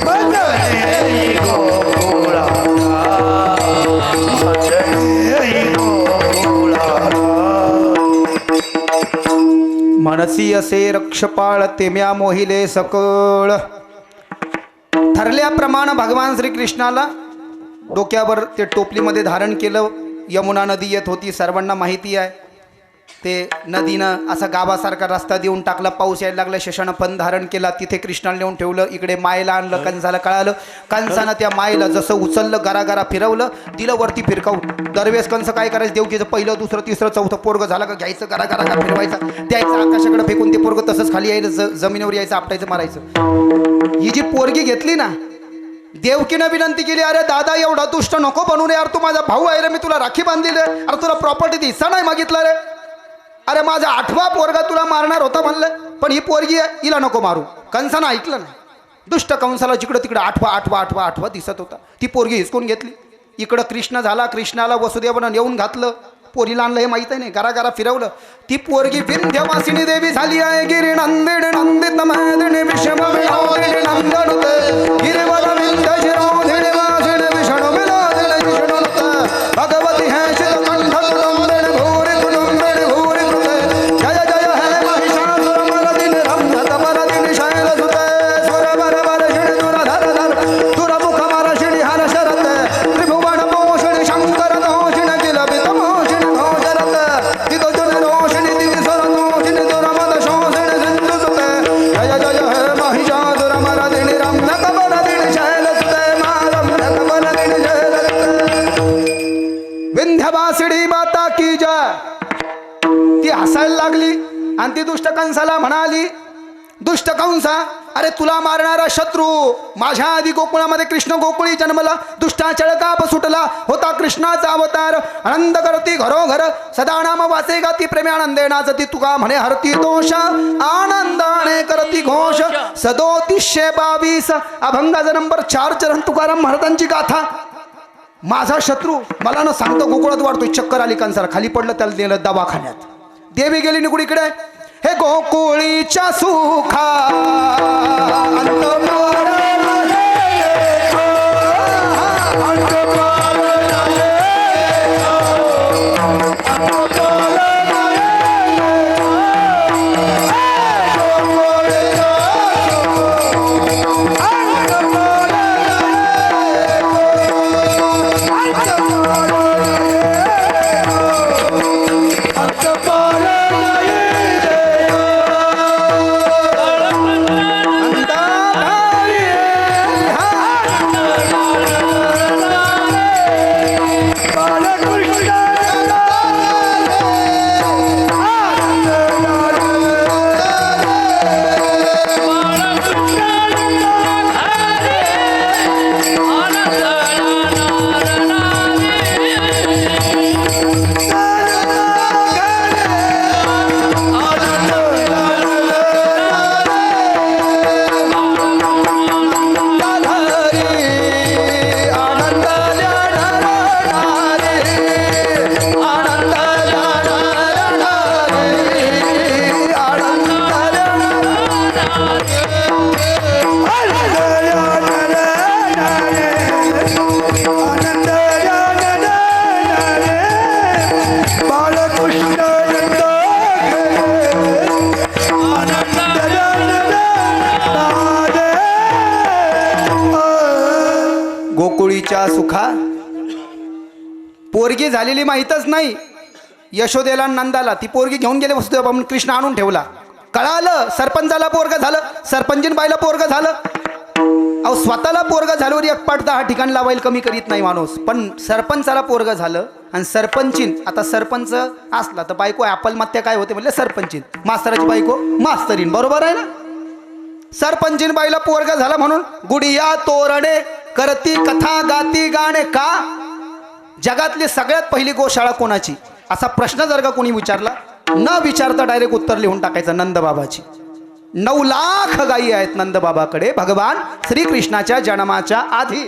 बंदे गोकुळा बंदे गोकुळा मनसी असे रक्षपाळ तेम्या मोहिले सकळ. ठरल्याप्रमाणे भगवान श्रीकृष्णाला डोक्यावर ते टोपलीमध्ये धारण केलं. यमुना नदी येत होती, सर्वांना माहिती आहे. ते नदीनं असा गावासारखा रस्ता देऊन टाकला. पाऊस यायला लागला, शशानं पण धारण केला. तिथे कृष्णाला नेऊन ठेवलं. इकडे मायेला आणलं. कंसाला कळालं. कंसानं त्या मायेला जसं उचललं, गरागरा फिरवलं, दिलं वरती फिरकावून. दरवेळेस कंस काय करायचं, देवकीचं पहिलं दुसरं तिसरं चौथं पोरगं झालं का घ्यायचं, गरागरा फिरवायचं, द्यायचं आकाशाकडे फेकून. ते पोरगं तसंच खाली यायचं, जमिनीवर यायचं, आपटायचं, मारायचं. ही जी पोरगी घेतली ना, देवकीनं विनंती केली, अरे दादा एवढा दुष्ट नको बनू रे यार, तू माझा भाऊ आहे रे, मी तुला राखी बांधली रे, अरे तुला प्रॉपर्टीत हिस्सा नाही मागितला रे, अरे माझा 8वा पोरगा तुला मारणार होता म्हणलं, पण ही पोरगी आहे हिला नको मारू. कंसानं ऐकलं नाही. दुष्ट कंसाला जिकडं तिकडं 8वा दिसत होता. ती पोरगी हिसकून घेतली. इकडं कृष्ण झाला. कृष्णाला वसुदेवानं नेऊन घातलं. पोरीला आणलं हे माहीत नाही, गरागरा फिरवलं. ती पोरगी विंध्यवासिनी देवी झाली आहे. गिरी नंदिनी नंदित मैदिनी विषम विनोदिनी नंदनुते गिरिवर विंध्य शिरोधिनी वासिनी विष्णु विनोदिनी विष्णुनुते भगवती है शीतकंठ तुलंबिनी भूरि तुलंबिनी भूरि कृते जय जय है महिषासुरमर्दिनी रम्भतमर्दिनी शैलसुते सुरवरवर्षिणि दुरधरधर दुरमुखमर्षिणि हर्षरते त्रिभुवन पोषिणि शंकर दोषिणि किलबित मोषिणि घोषरते दिगोजन रोषिणि दिविसरनोषिणि दुरमद शोषिणि सिन्धुसुते जय जय है महिषासुरमर्दिनि रम्भतमर्दिनि शैलसुते मा रम्भतमर्दिनि शैलसुते. विंध्यवासिनी माता की जय. ती हसायला लागली आणि ती दुष्ट कंसाला म्हणाली, दुष्ट कंसा, अरे तुला मारणारा शत्रू माझ्या आधी गोकुळामध्ये कृष्ण गोकुळी जन्मला. दुष्टाचळ काप सुटला होता कृष्णाचा अवतार. आनंद करती घरोघर सदा नाम वासे गाती प्रेमे आनंदे नाचती तुका म्हणे हरती दोष आनंदाने करती घोष. 3722 अभंगाचा नंबर 4 चरण तुकाराम महाराजांची गाथा. माझा शत्रू मला न सांगतो गोकुळात वाढतोय. चक्कर आली कंसाला, खाली पडलं, त्याला नेलं दवाखान्यात. देवी गेली निघून इकडे. हे गोकुळीच्या सुखा अंत गोकुळीच्या सुखा. पोरगी झालेली माहीतच नाही यशोदेला नंदाला. ती पोरगी घेऊन गेले वसुदेव म्हणून कृष्ण आणून ठेवला. कळालं सरपंचाला पोरग झालं, सरपंचीन बाईला पोरग झालं. अहो स्वतःला पोरग झाल्यावर एक पाठ 10 ठिकाण लावायला कमी करीत नाही माणूस. पण सरपंचाला पोरग झालं आणि सरपंचीन. आता सरपंच असला तर बायको ॲपल मत्या काय होते म्हणजे सरपंचीन, मास्तराची बायको मास्तरीन, बरोबर आहे ना. सरपंचीन बाईला पोरग झालं म्हणून गुडिया तोरणे करती कथा गाती गाणे. का जगातली सगळ्यात पहिली गोशाळा कोणाची असा प्रश्न जर का कोणी विचारला, न विचारता डायरेक्ट उत्तर लिहून टाकायचं नंदबाबाची. 9 लाख गायी आहेत नंदबाबाकडे भगवान श्रीकृष्णाच्या जन्माच्या आधी.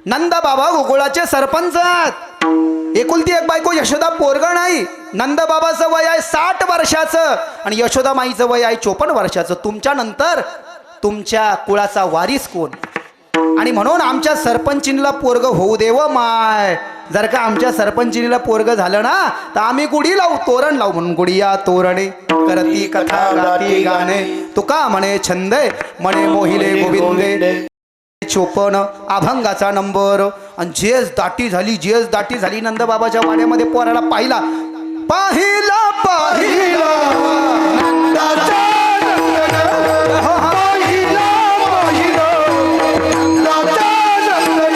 नंदबाबा गोकुळाचे सरपंच आहेत. एकुलती एक बायको यशोदा पोरग नाही. नंदबाबाचं वय आहे 60 वर्षाचं आणि यशोदा माईचं वय आहे 54 वर्षाचं. तुमच्या नंतर तुमच्या कुळाचा वारीस कोण. आणि म्हणून आमच्या सरपंचिनीला पोरग होऊ देव माय. जर का आमच्या सरपंचिनीला पोरग झालं ना तर आम्ही गुढी लावू, तोरण लावू. म्हणून गुढिया तोरणे करती कथा गाती गाणे, तुका म्हणे छंद म्हणे मोहिले गोविंदे. 54 अभंगाचा नंबर. आणि जेस दाटी झाली नंदबाबाच्या वाड्यामध्ये पोराला पाहिला पाहिला पाहिला नंदाचा नंदन, पाहिला पाहिला नंदाचा नंदन,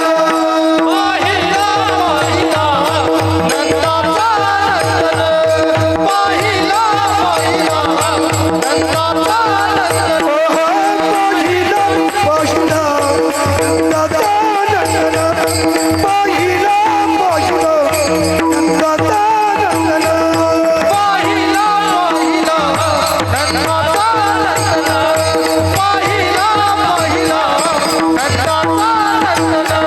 पाहिला पाहिला नंदाचा नंदन,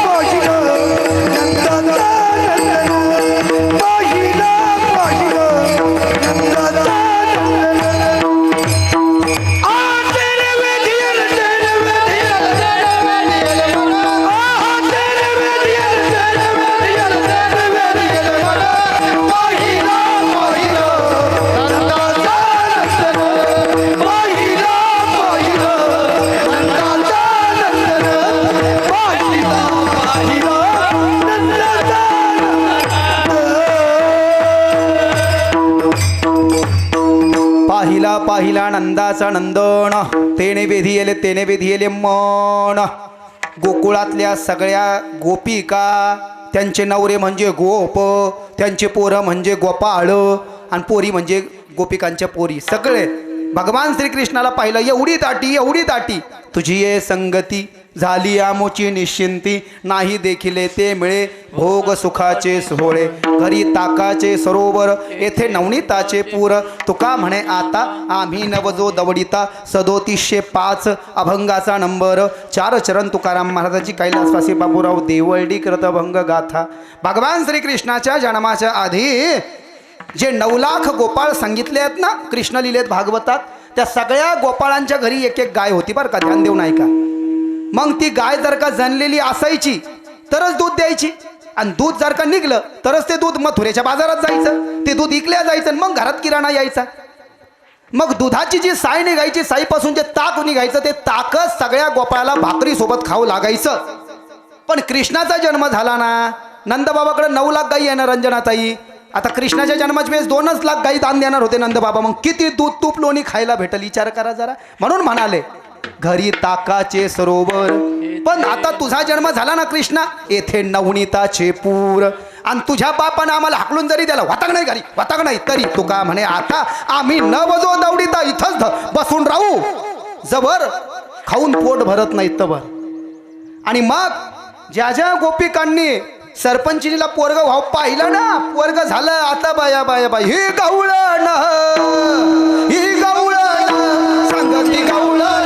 पाहिला पाहिला नंदाचा नंदन, पाहिला पाहिला नंदाचा नंदन, पाहिला पाहिला नंदाचा पाहिला नंदाचा नंदन, तेने वेधियेले मन. गोकुळातल्या सगळ्या गोपिका, त्यांचे नवरे म्हणजे गोप, त्यांचे पोरं म्हणजे गोपाळ, आणि पोरी म्हणजे गोपिकांच्या पोरी. सगळे भगवान श्रीकृष्णाला पाहिलं. एवढी दाटी तुझी ये संगती झाली आमोची निश्चिंती, नाही देखिले ते मिळे भोग सुखाचे सोहळे. घरी ताकाचे सरोवर येथे नवनीताचे पूर, तुका म्हणे आता आम्ही नवजो दवडिता. 3705 अभंगाचा नंबर. 4 चरण तुकाराम महाराजांची कैलासवासी बाबूराव देवळडी करत अभंग गाथा. भगवान श्रीकृष्णाच्या जन्माच्या आधी जे 9 लाख गोपाळ सांगितले आहेत ना कृष्ण लिलेत भागवतात, त्या सगळ्या गोपाळांच्या घरी एक एक गाय होती बरं का. ध्यान देऊ नाही का. मग ती गाय जर का जणलेली असायची तरच दूध द्यायची, आणि दूध जर का निघलं तरच ते दूध मथुरेच्या बाजारात जायचं, ते दूध इकल्या जायचं, मग घरात किराणा यायचा. मग दुधाची जी साय निघायची, साईपासून जे ताक निघायचं, ते ताकच सगळ्या गोपाळाला भाकरीसोबत खाऊ लागायचं. पण कृष्णाचा जन्म झाला ना, नंदबाबाकडे 9 लाख गायी आहे ना रंजनाताई. आता कृष्णाच्या जन्माच्या वेळेस 2च लाख गायी दान देणार होते नंदबाबा. मग किती दूध तूप लोणी खायला भेटल विचार करा जरा. म्हणून म्हणाले घरी ताकाचे सरोवर. पण आता तुझा जन्म झाला ना कृष्णा, येथे नवनीताचे पूर. आणि तुझ्या बापानं आम्हाला हाकलून जरी द्याला वाताग नाही तरी तुका म्हणे आता आम्ही न बजो दवडीता इथंच बसून राहू, जबर खाऊन पोट भरत नाही तबर. आणि मग ज्या गोपिकांनी सरपंचिनीला पोरग भाव पाहिलं ना, पोरग झालं. आता बाया ही गवळण सांगती गवळण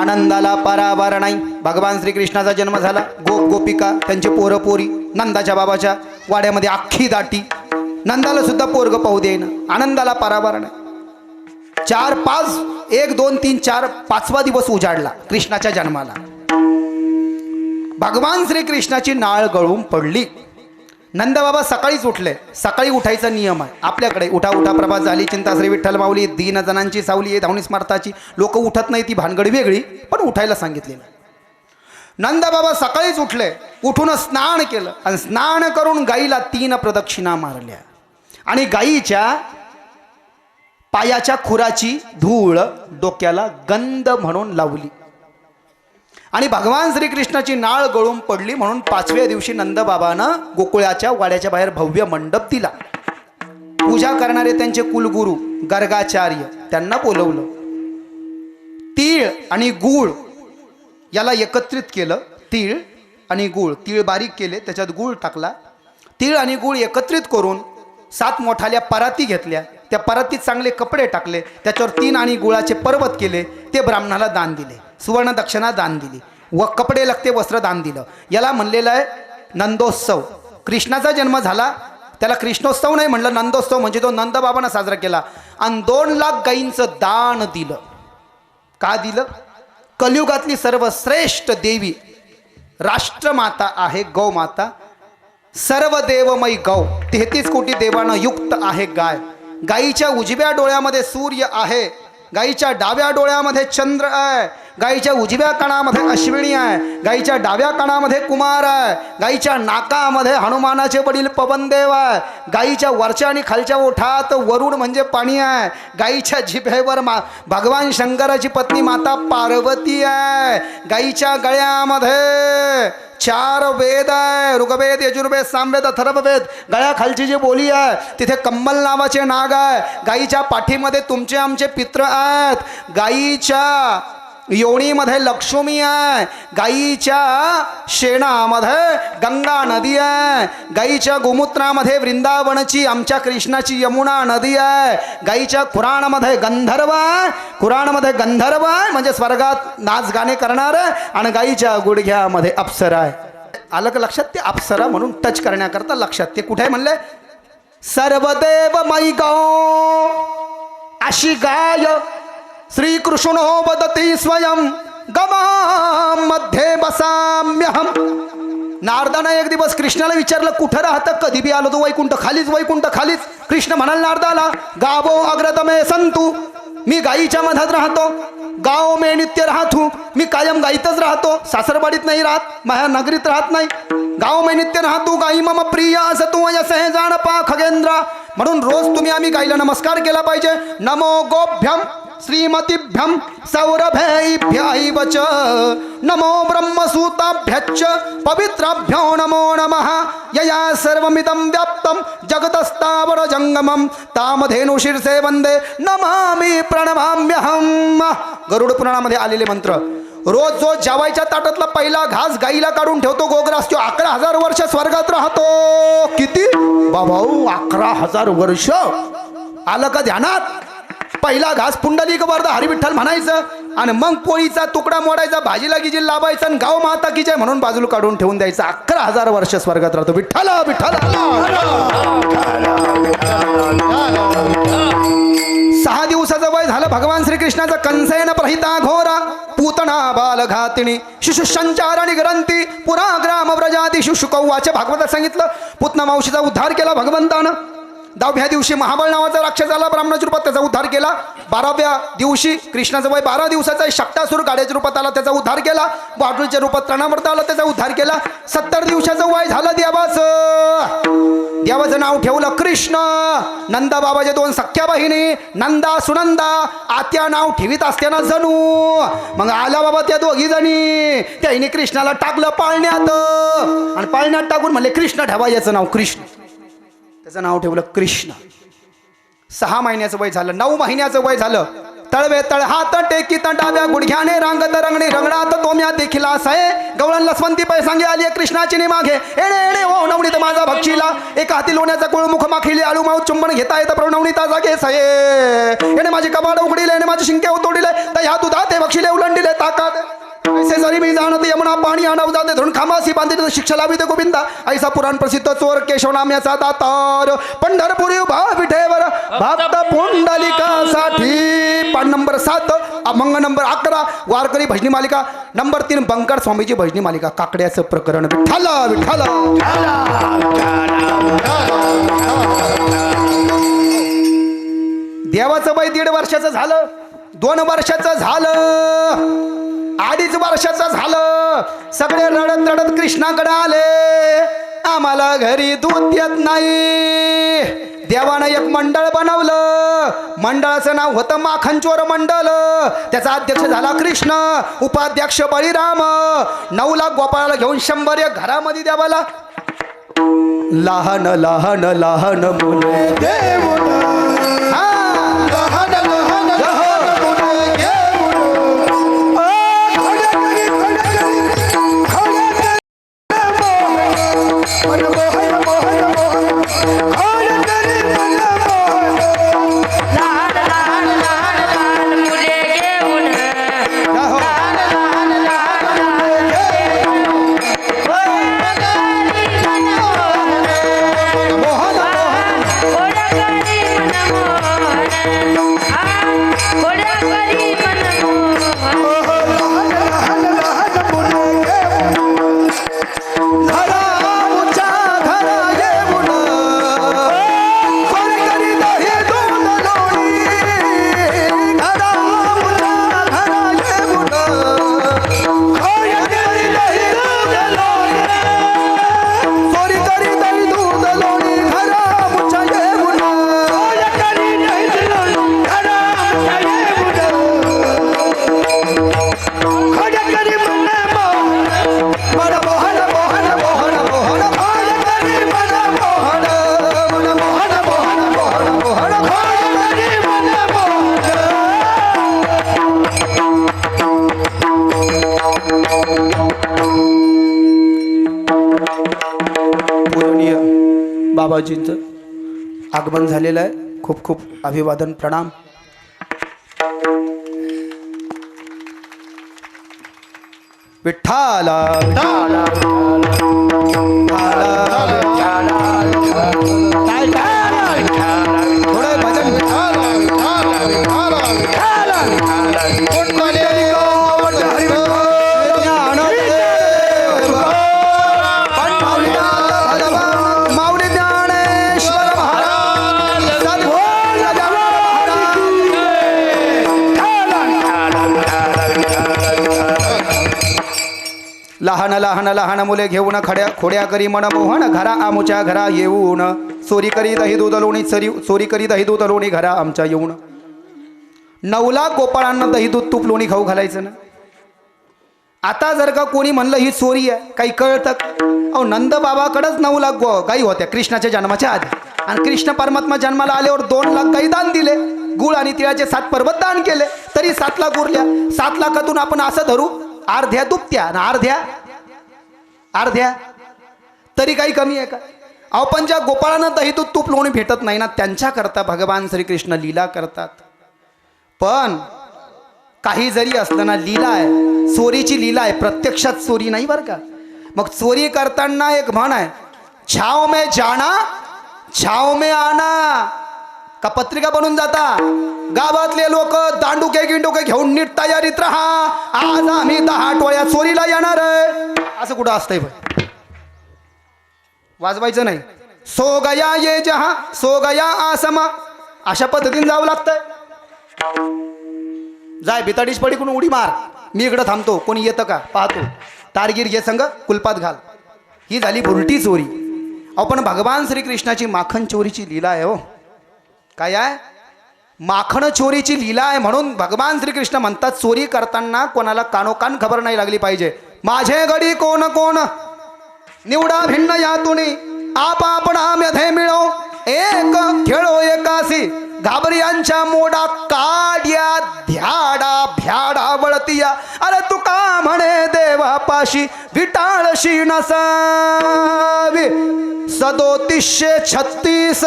आनंदाला पराभर नाही. भगवान श्रीकृष्णाचा जन्म झाला. गोपिका त्यांचे पोरं पोरी नंदाच्या बाबाच्या वाड्यामध्ये अख्खी दाटी. नंदाला सुद्धा पोरग पाहू देईना, आनंदाला पारावार नाही. 4, 5, 1, 2, 3, 4, 5वा दिवस उजाडला कृष्णाच्या जन्माला. भगवान श्रीकृष्णाची नाळ गळून पडली. नंदबाबा सकाळीच उठले. सकाळी उठायचा नियम आहे आपल्याकडे. उठा उठा प्रभात झाली, चिंता श्री विठ्ठल माऊली, दीन जनांची सावली आहे, धावणी स्मारताची. लोक उठत नाही ती भानगड वेगळी, पण उठायला सांगितलेलं. नंदबाबा सकाळीच उठले. उठून स्नान केलं आणि स्नान करून गाईला 3 प्रदक्षिणा मारल्या आणि गाईच्या पायाच्या खुराची धूळ डोक्याला गंध म्हणून लावली. आणि भगवान श्रीकृष्णाची नाळ गळून पडली म्हणून 5व्या दिवशी नंदबाबानं गोकुळाच्या वाड्याच्या बाहेर भव्य मंडप दिला. पूजा करणारे त्यांचे कुलगुरू गर्गाचार्य त्यांना बोलवलं. तीळ आणि गूळ याला एकत्रित केलं. तीळ आणि गूळ, तीळ बारीक केले, त्याच्यात गूळ टाकला. तीळ आणि गूळ एकत्रित करून 7 मोठाल्या पराती घेतल्या. त्या परातीत चांगले कपडे टाकले, त्याच्यावर 3 आणि गुळाचे पर्वत केले. ते ब्राह्मणाला दान दिले, सुवर्ण दक्षिणा दान दिली व कपडे लगते वस्त्र दान दिलं. याला म्हणलेलं आहे नंदोत्सव. कृष्णाचा जन्म झाला त्याला कृष्णोत्सव नाही म्हणलं, नंदोत्सव म्हणजे तो नंदबाबांना साजरा केला. आणि 2 लाख गायींचं दान दिलं. का दिलं? कलियुगातली सर्वश्रेष्ठ देवी राष्ट्रमाता आहे गौमाता. सर्व देवमयी गौ, 33 कोटी देवानं युक्त आहे गाय. गाईच्या उजव्या डोळ्यामध्ये सूर्य आहे, गाईच्या डाव्या डोळ्यामध्ये चंद्र आहे, गाईच्या उजव्या कानामध्ये अश्विनी आहे, गाईच्या डाव्या कानामध्ये कुमार आहे, गाईच्या नाकामध्ये हनुमानाचे वडील पवनदेव आहे, गाईच्या वरच्या आणि खालच्या ओठात वरुण म्हणजे पाणी आहे, गाईच्या जिभेवर भगवान शंकराची पत्नी माता पार्वती आहे, गाईच्या गळ्यामध्ये 4 वेद आहे, ऋग्वेद, यजुर्वेद, सामवेद, अथर्ववेद. गळ्याखालची जी बोली आहे तिथे कम्मल नावाचे नाग आहे. गाईच्या पाठीमध्ये तुमचे आमचे पित्र आहेत. गाईच्या योनीमध्ये लक्ष्मी आहे. गाईच्या शेणामध्ये गंगा नदी आहे. गाईच्या गोमूत्रामध्ये वृंदावनची आमच्या कृष्णाची यमुना नदी आहे. गाईच्या खुराणामध्ये गंधर्व आहे. खुराणामध्ये गंधर्व आहे म्हणजे स्वर्गात नाच गाणे करणार आहे. आणि गाईच्या गुडघ्यामध्ये अप्सरा आहे. आलं का लक्षात? ते अप्सरा म्हणून टच करण्याकरता लक्षात. ते कुठे म्हणले? सर्वदेवमयी गौ अशी गाय श्रीकृष्णो वदति स्वयं गमां मध्ये बसाम्यहम. नारदानं एक दिवस कृष्णाला विचारलं कुठं राहतं? कधी बी आलो तो वैकुंठ खालीच, वैकुंठ खालीच. कृष्ण म्हणाल नारदाला, गावो अग्रतमे संतू, मी गाईच्या मधात राहतो. गाव मे नित्य राहतो, मी कायम गाईतच राहतो, सासरवाडीत नाही राहत, माझ्या नगरीत राहत नाही. गाव मे नित्य राहतो, गाई मम प्रिय असतो यसे जाण पा खगेंद्र. म्हणून रोज तुम्ही आम्ही गाईला नमस्कार केला पाहिजे. नमो गोभ्यम श्रीमतीभ्यम सौरभेभ्यैव च नमो ब्रह्मसूताभ्यश्च पवित्राभ्यो नमो नमः. यया सर्वमिदं व्याप्तं जगतस्तावर जंगमं तामधेनु शीर्षे वंदे नमामि प्रणमाम्यहम. गरुड पुराणामध्ये आलेले मंत्र. रोज जो जेवायच्या ताटातला पहिला घास गाईला काढून ठेवतो गोग्रास, तो 11,000 वर्ष स्वर्गात राहतो. किती बाबाऊ? 11,000 वर्ष. आलं का ध्यानात? पहिला घास पुंडलिक वरद हरिविठ्ठल म्हणायचं आणि मग पोळीचा तुकडा मोडायचा, भाजीला गिजीला लावायचा आणि गाव माता की जय म्हणून बाजूला काढून ठेवून द्यायचं. 11,000 वर्ष स्वर्गात राहतो. विठ्ठल विठ्ठल. 6 दिवसाचं वय झालं भगवान श्रीकृष्णाचं. कंसेन प्रहिता घोरा पूतना बालघातिणी शिशुसंचारणी ग्रंथी पुरा ग्राम व्रजादी शुशुकौवाचे भागवतात सांगितलं. पुतना मावशीचा उद्धार केला भगवंतानं. 10व्या दिवशी महाबळ नावाचा राक्षस आला ब्राह्मणाच्या रूपात, त्याचा उद्धार केला. 12व्या दिवशी कृष्णाचं वय 12 दिवसाचा आहे, शक्तासूर गाड्याच्या रूपात आला, त्याचा उद्धार केला. बाटूच्या रूपात तणावर्त आला, त्याचा उद्धार केला. 70 दिवसाचं वय झालं देवाचं. देवाचं नाव ठेवलं कृष्ण. नंदा बाबाच्या 2 सख्या बहिणी नंदा सुनंदा. आत्या नाव ठेवीत असताना जणू मग आला बाबा त्या 2घी जणी. त्याने कृष्णाला टाकलं पाळण्यात आणि पाळण्यात टाकून म्हणले कृष्ण ठेवा, याचं नाव कृष्ण. त्याचं नाव ठेवलं कृष्ण. 6 महिन्याचं वय झालं. 9 महिन्याचं वय झालं. तळवे तळ हात टेकीत डाव्या गुडघ्याने रांगत रंगणी रंगणात तोम्या देखील आहे. गवळण लसवंती पैसांगी आली कृष्णाची नि मागे. एणे एणे ओ नवणीत माझा भक्षीला, एका हाती लोण्याचा कुळमुख माखिली आळू माऊ चुंबन घेता येतं प्रवणवणीता जागे सये. एणे माझी कपाड उघडीले, एणे माझी शिंके उतोडीले, तर ह्या दुधा ते भक्षीले उलंडीले ताकात. ऐसे जरी मी जाणत यमुना पाणी आणाव जाते धरून खामासी बांधित शिक्षा लावी दे गोविंदा ऐसा पुराण प्रसिद्ध चोर केशव नाम्याचा दातार पंढरपुरी उभा विठेवर भक्त पुंडलिकासाठी पान नंबर 7 अभंग नंबर 11 वारकरी भजनी मालिका नंबर 3 बंकर स्वामीची भजनी मालिका काकड्याचं प्रकरण विठ्ठल विठ्ठल देवाचं वय 1.5 वर्षाचं झालं 2 वर्षाचं झालं 2.5 वर्षाचं झालं सगळे रडत रडत कृष्णाकडे आले आम्हाला घरी दूध येत नाही देवानं एक मंडळ बनवलं मंडळाचं नाव होतं माखनचोर मंडळ त्याचा अध्यक्ष झाला कृष्ण उपाध्यक्ष बळीराम 9 लाख गोपाळाला घेऊन 100 घरामध्ये देवाला लहान लहान लहान मुले बाबाजींचं आगमन झालेलं आहे खूप खूप अभिवादन प्रणाम विठ्ठला थोडं भजन लहान लहान लहान मुले घेऊन खोड्या करी मनमोहन घरा आमुच्या घरा येऊन चोरी करी दही दूध लोणी चोरी करी दही दूध लोणी घरा आमच्या येऊन 9 लाख गोपाळांना दही दूध तूप लोणी खाऊ घालायचं ना आता जर का कोणी म्हणलं ही चोरी आहे काही कळतं अहो नंद बाबाकडेच 9 लाख गाई होत्या कृष्णाच्या जन्माच्या आधी आणि कृष्ण परमात्मा जन्माला आल्यावर 2 लाख गाई दान दिले गुळ आणि तिळाचे 7 पर्वत दान केले तरी 7 लाख उरल्या 7 लाखातून आपण असं धरू अर्ध्या दुपत्या आणि अर्ध्या तरी काही कमी आहे का अहो पण ज्या गोपाळांना दही दूध तूप लोणी भेटत नाही ना त्यांच्याकरता भगवान श्रीकृष्ण लीला करतात पण काही जरी असलं ना लीला आहे चोरीची लीला आहे प्रत्यक्षात चोरी नाही बरं का मग चोरी करताना एक म्हण आहे छाव में जाना छाव में आना का पत्रिका बनून जाता गावातले लोक दांडुके गिंडुके घेऊन नीट तयारीत राहा आज आम्ही 10 टोळ्या चोरीला येणार आहे असं कुठं असतंय भाई वाजवायचं नाही सो गया ये जहा सो गया आसमा अशा पद्धतीने जावं लागतंय जाय बिताडीच पडी कोण उडी मार मी इकडं थांबतो कोणी येतं का पाहतो तारगीर घे संग कुलपात घाल ही झाली भुलटी चोरी आपण भगवान श्रीकृष्णाची माखन चोरीची लीला आहे हो काय आहे माखण चोरीची लीला आहे म्हणून भगवान श्रीकृष्ण म्हणतात चोरी करताना कोणाला कानोकान खबर नाही लागली पाहिजे माझे गडी कोण कोण निवडा भिन्न यातुनी आप आपणा मध्ये मिळो एक खेळो एकासी घाबरियांच्या मोडा काड्या ध्याडा भ्याडा वळतिया अरे तुका म्हणे देवापाशी विटाळशी नसावी 3736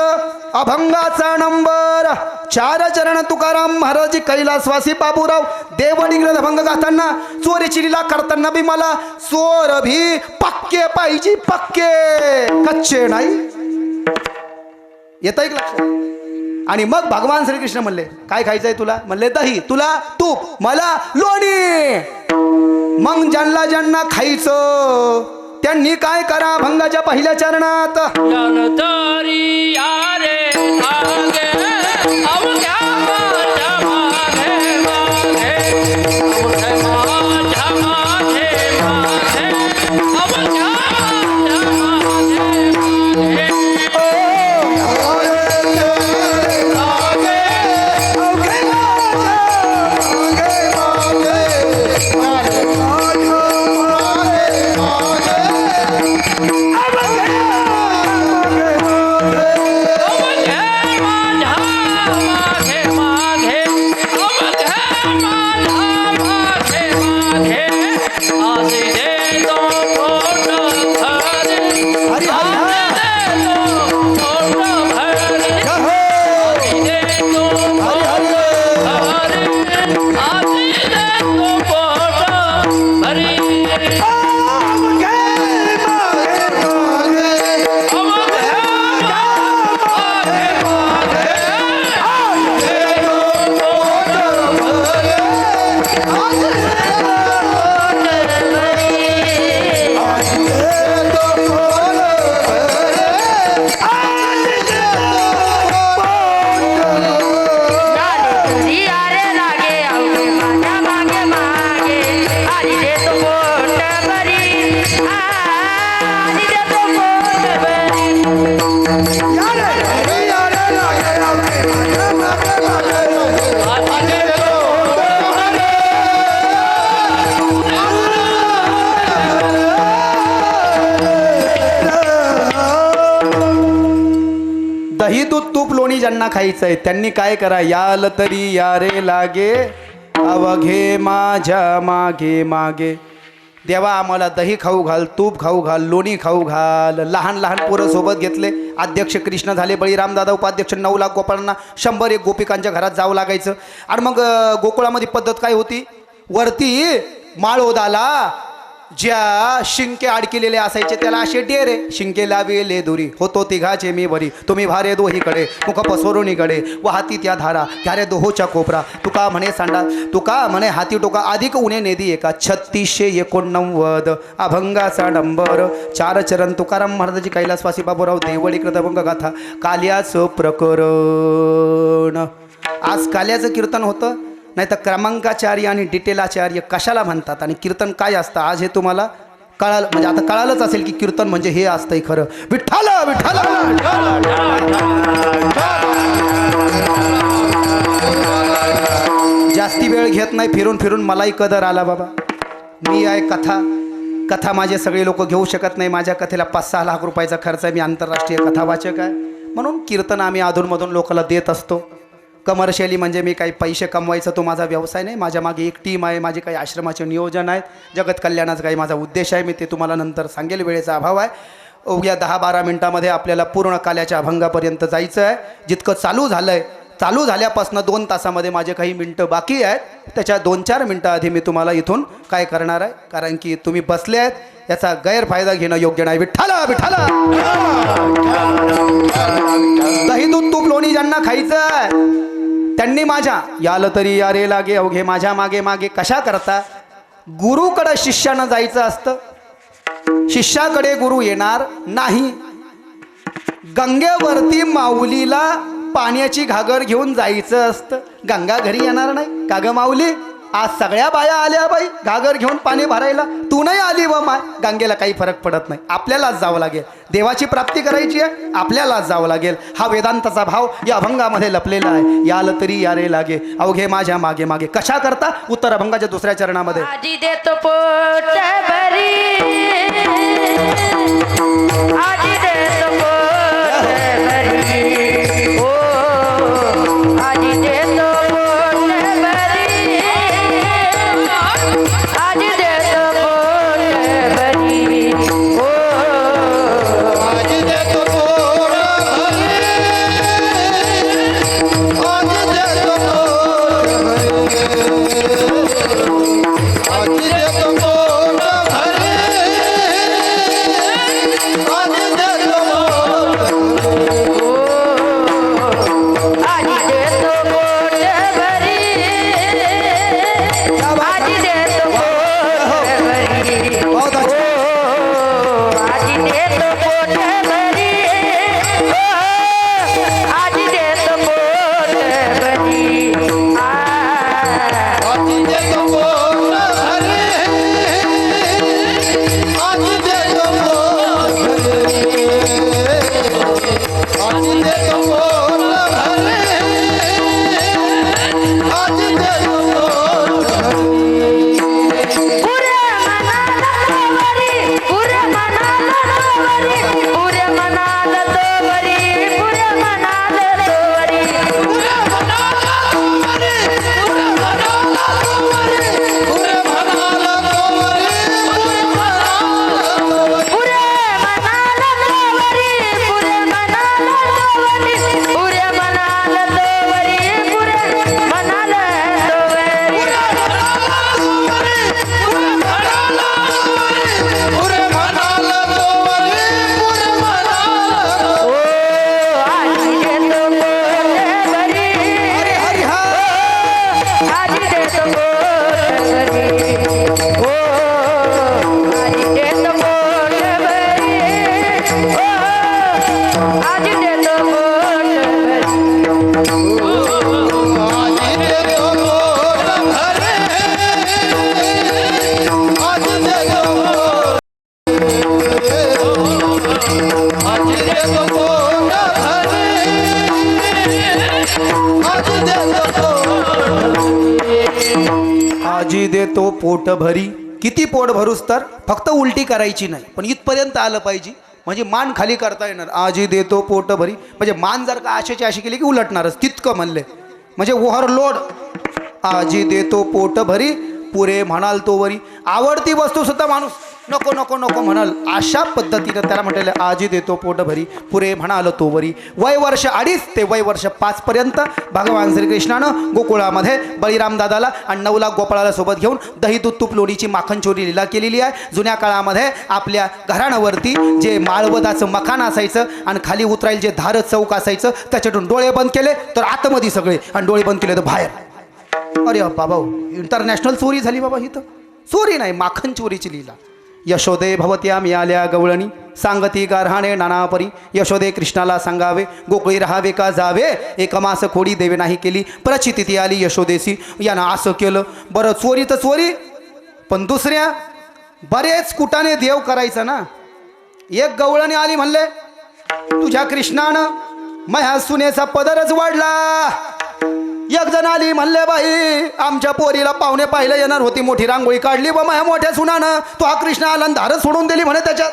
अभंगाचा नंबर 4 चरण तुकाराम महाराज कैलासवासी बाबूराव देवडिंगला अभंग गाताना चोरीची लीला करताना बी मला चोर भी पक्के पाहिजे पक्के कच्चे नाही येत एक लक्षात आणि मग भगवान श्रीकृष्ण म्हणले काय खायचंय तुला म्हणले दही तुला तूप मला लोणी मग ज्यांना ज्यांना खायचं त्यांनी काय करा भंगाच्या पहिल्या चरणात तरी यारे लागे अवघ्या माझ्या मागे मागे अवघ्या माझ्या मागे मागे अवघ्या माझ्या मागे दही दूध तूप लोणी ज्यांना खायचंय त्यांनी काय करा याल तरी यारे लागे अवघे माझ्या मागे मागे देवा आम्हाला दही खाऊ घाल तूप खाऊ घाल लोणी खाऊ घाल लहान लहान पोरं सोबत घेतले अध्यक्ष कृष्ण झाले बळीराम दादा उपाध्यक्ष 9 लाख गोपाळांना 101 गोपिकांच्या घरात जावं लागायचं आणि मग गोकुळामध्ये पद्धत काय होती वरती माळोदाला ज्या शिंके अडकिलेले असायचे त्याला असे डेरे शिंके लाविले दुरी होतो तिघाचे मी बरी तुम्ही भारे दोहीकडे मुख पसोरुणीकडे वाहती त्या धारा घ्यारे दोहोच्या कोपरा तुका म्हणे सांडा तुका म्हणे हाती टोका अधिक उणे नेदी एका 3689 अभंगाचा नंबर 4 चरण तुकाराम महाराजाची कैलासवासी बाबूराव देवळीकृत अभंग गाथा काल्याचं प्रकरण आज काल्याचं कीर्तन होतं नाही तर क्रमांकाचार्य आणि डिटेलाचार्य कशाला म्हणतात आणि कीर्तन काय असतं आज हे तुम्हाला कळालं म्हणजे आता कळालंच असेल की कीर्तन म्हणजे हे असतंय खरं विठ्ठल विठ्ठल जास्ती वेळ घेत नाही फिरून फिरून मलाही कदर आला बाबा मी आहे कथा माझे सगळे लोक घेऊ शकत नाही माझ्या कथेला 5-6 लाख रुपयाचा खर्च आहे मी आंतरराष्ट्रीय कथावाचक आहे म्हणून कीर्तन आम्ही अधूनमधून लोकांना देत असतो कमर्शियली म्हणजे मी काही पैसे कमवायचा तो माझा व्यवसाय नाही माझ्या मागे एक टीम आहे माझे काही आश्रमाचे नियोजन आहेत जगत कल्याणाचा काही माझा उद्देश आहे मी ते तुम्हाला नंतर सांगेल वेळेचा अभाव आहे उद्या 10-12 मिनटामध्ये आपल्याला पूर्ण काल्याच्या अभंगापर्यंत जायचं आहे जितकं चालू झाल्यापासून 2 तासामध्ये माझे काही मिनटं बाकी आहेत त्याच्या 2-4 मिनटं आधी मी तुम्हाला इथून काय करणार आहे कारण की तुम्ही बसले आहेत याचा गैरफायदा घेणं योग्य नाही विठ्ठला विठ्ठला दही दूध तूप लोणी ज्यांना खायचं त्यांनी माझ्या याल तरी यारे लागे अवघे माझ्या मागे मागे कशा करता गुरुकडे शिष्यानं जायचं असतं शिष्याकडे गुरु येणार नाही गंगेवरती माऊलीला पाण्याची घागर घेऊन जायचं असतं गंगा घरी येणार नाही का ग माऊली आज सगळ्या बाया आल्या बाई घागर घेऊन पाणी भरायला तू नाही आली व माय गंगेला काही फरक पडत नाही आपल्यालाच जावं लागेल देवाची प्राप्ती करायची आहे आपल्यालाच जावं लागेल हा वेदांताचा भाव या अभंगामध्ये लपलेला आहे याल तरी यारे लागे अवघे माझ्या मागे मागे कशा करता उत्तर अभंगाच्या 2ऱ्या चरणामध्ये आजी देतो पोट भरी आजी देतो पोट भरी ओ आजी देतो पोट भरी. किती पोट भरूस तर फक्त उलटी करायची नाही, पण इथपर्यंत आलं पाहिजे म्हणजे मान खाली करता येणार. आजी देतो पोट भरी म्हणजे मान जर का अशाची अशी केली की उलटणारच, तितकं म्हणले म्हणजे ओव्हरलोड. आजी देतो पोट भरी पुरे म्हणाल तो वरी. आवडती वस्तू सुद्धा माणूस नको नको नको म्हणाल, अशा पद्धतीनं त्याला म्हटलेलं आजी देतो पोट भरी पुरे म्हणाल तो वरी. वय वर्ष 2.5 ते वय वर्ष 5 पर्यंत भगवान श्रीकृष्णानं गोकुळामध्ये बळीराम दादाला आणि 9 लाख गोपाळाला सोबत घेऊन दही दूध तूप लोणीची माखन चोरी लीला केलेली आहे. जुन्या काळामध्ये आपल्या घराण्यावरती जे माळवदाचं मकान असायचं आणि खाली उतरायला जे धार चौक असायचं त्याच्यातून डोळे बंद केले तर आतमध्ये सगळे आणि डोळे बंद केले तर बाहेर. अरे बाबा इंटरनॅशनल चोरी झाली बाबा. ही तर चोरी नाही, माखन चोरीची लीला. यशोदे भवत्या मिळाल्या गवळणी सांगती गारहाणे नानापरी. यशोदे कृष्णाला सांगावे गोकुळी राहावे का जावे. एक मास खोडी देवे नाही केली प्रचिती ती आली यशोदेसी. यानं असं केलं. बरं चोरी तर चोरी, पण दुसऱ्या बरेच कुटाने देव करायचं ना. एक गवळणी आली म्हणले तुझ्या कृष्णानं माझ्या सुनेचा पदरच वाढला. एक जण आली म्हणले बाई आमच्या पोरीला पाहुणे पाहिलं येणार होती, मोठी रांगोळी काढली व माझ्या मोठ्या सुनानं तो हा कृष्ण आला धारच सोडून दिली म्हणे त्याच्यात.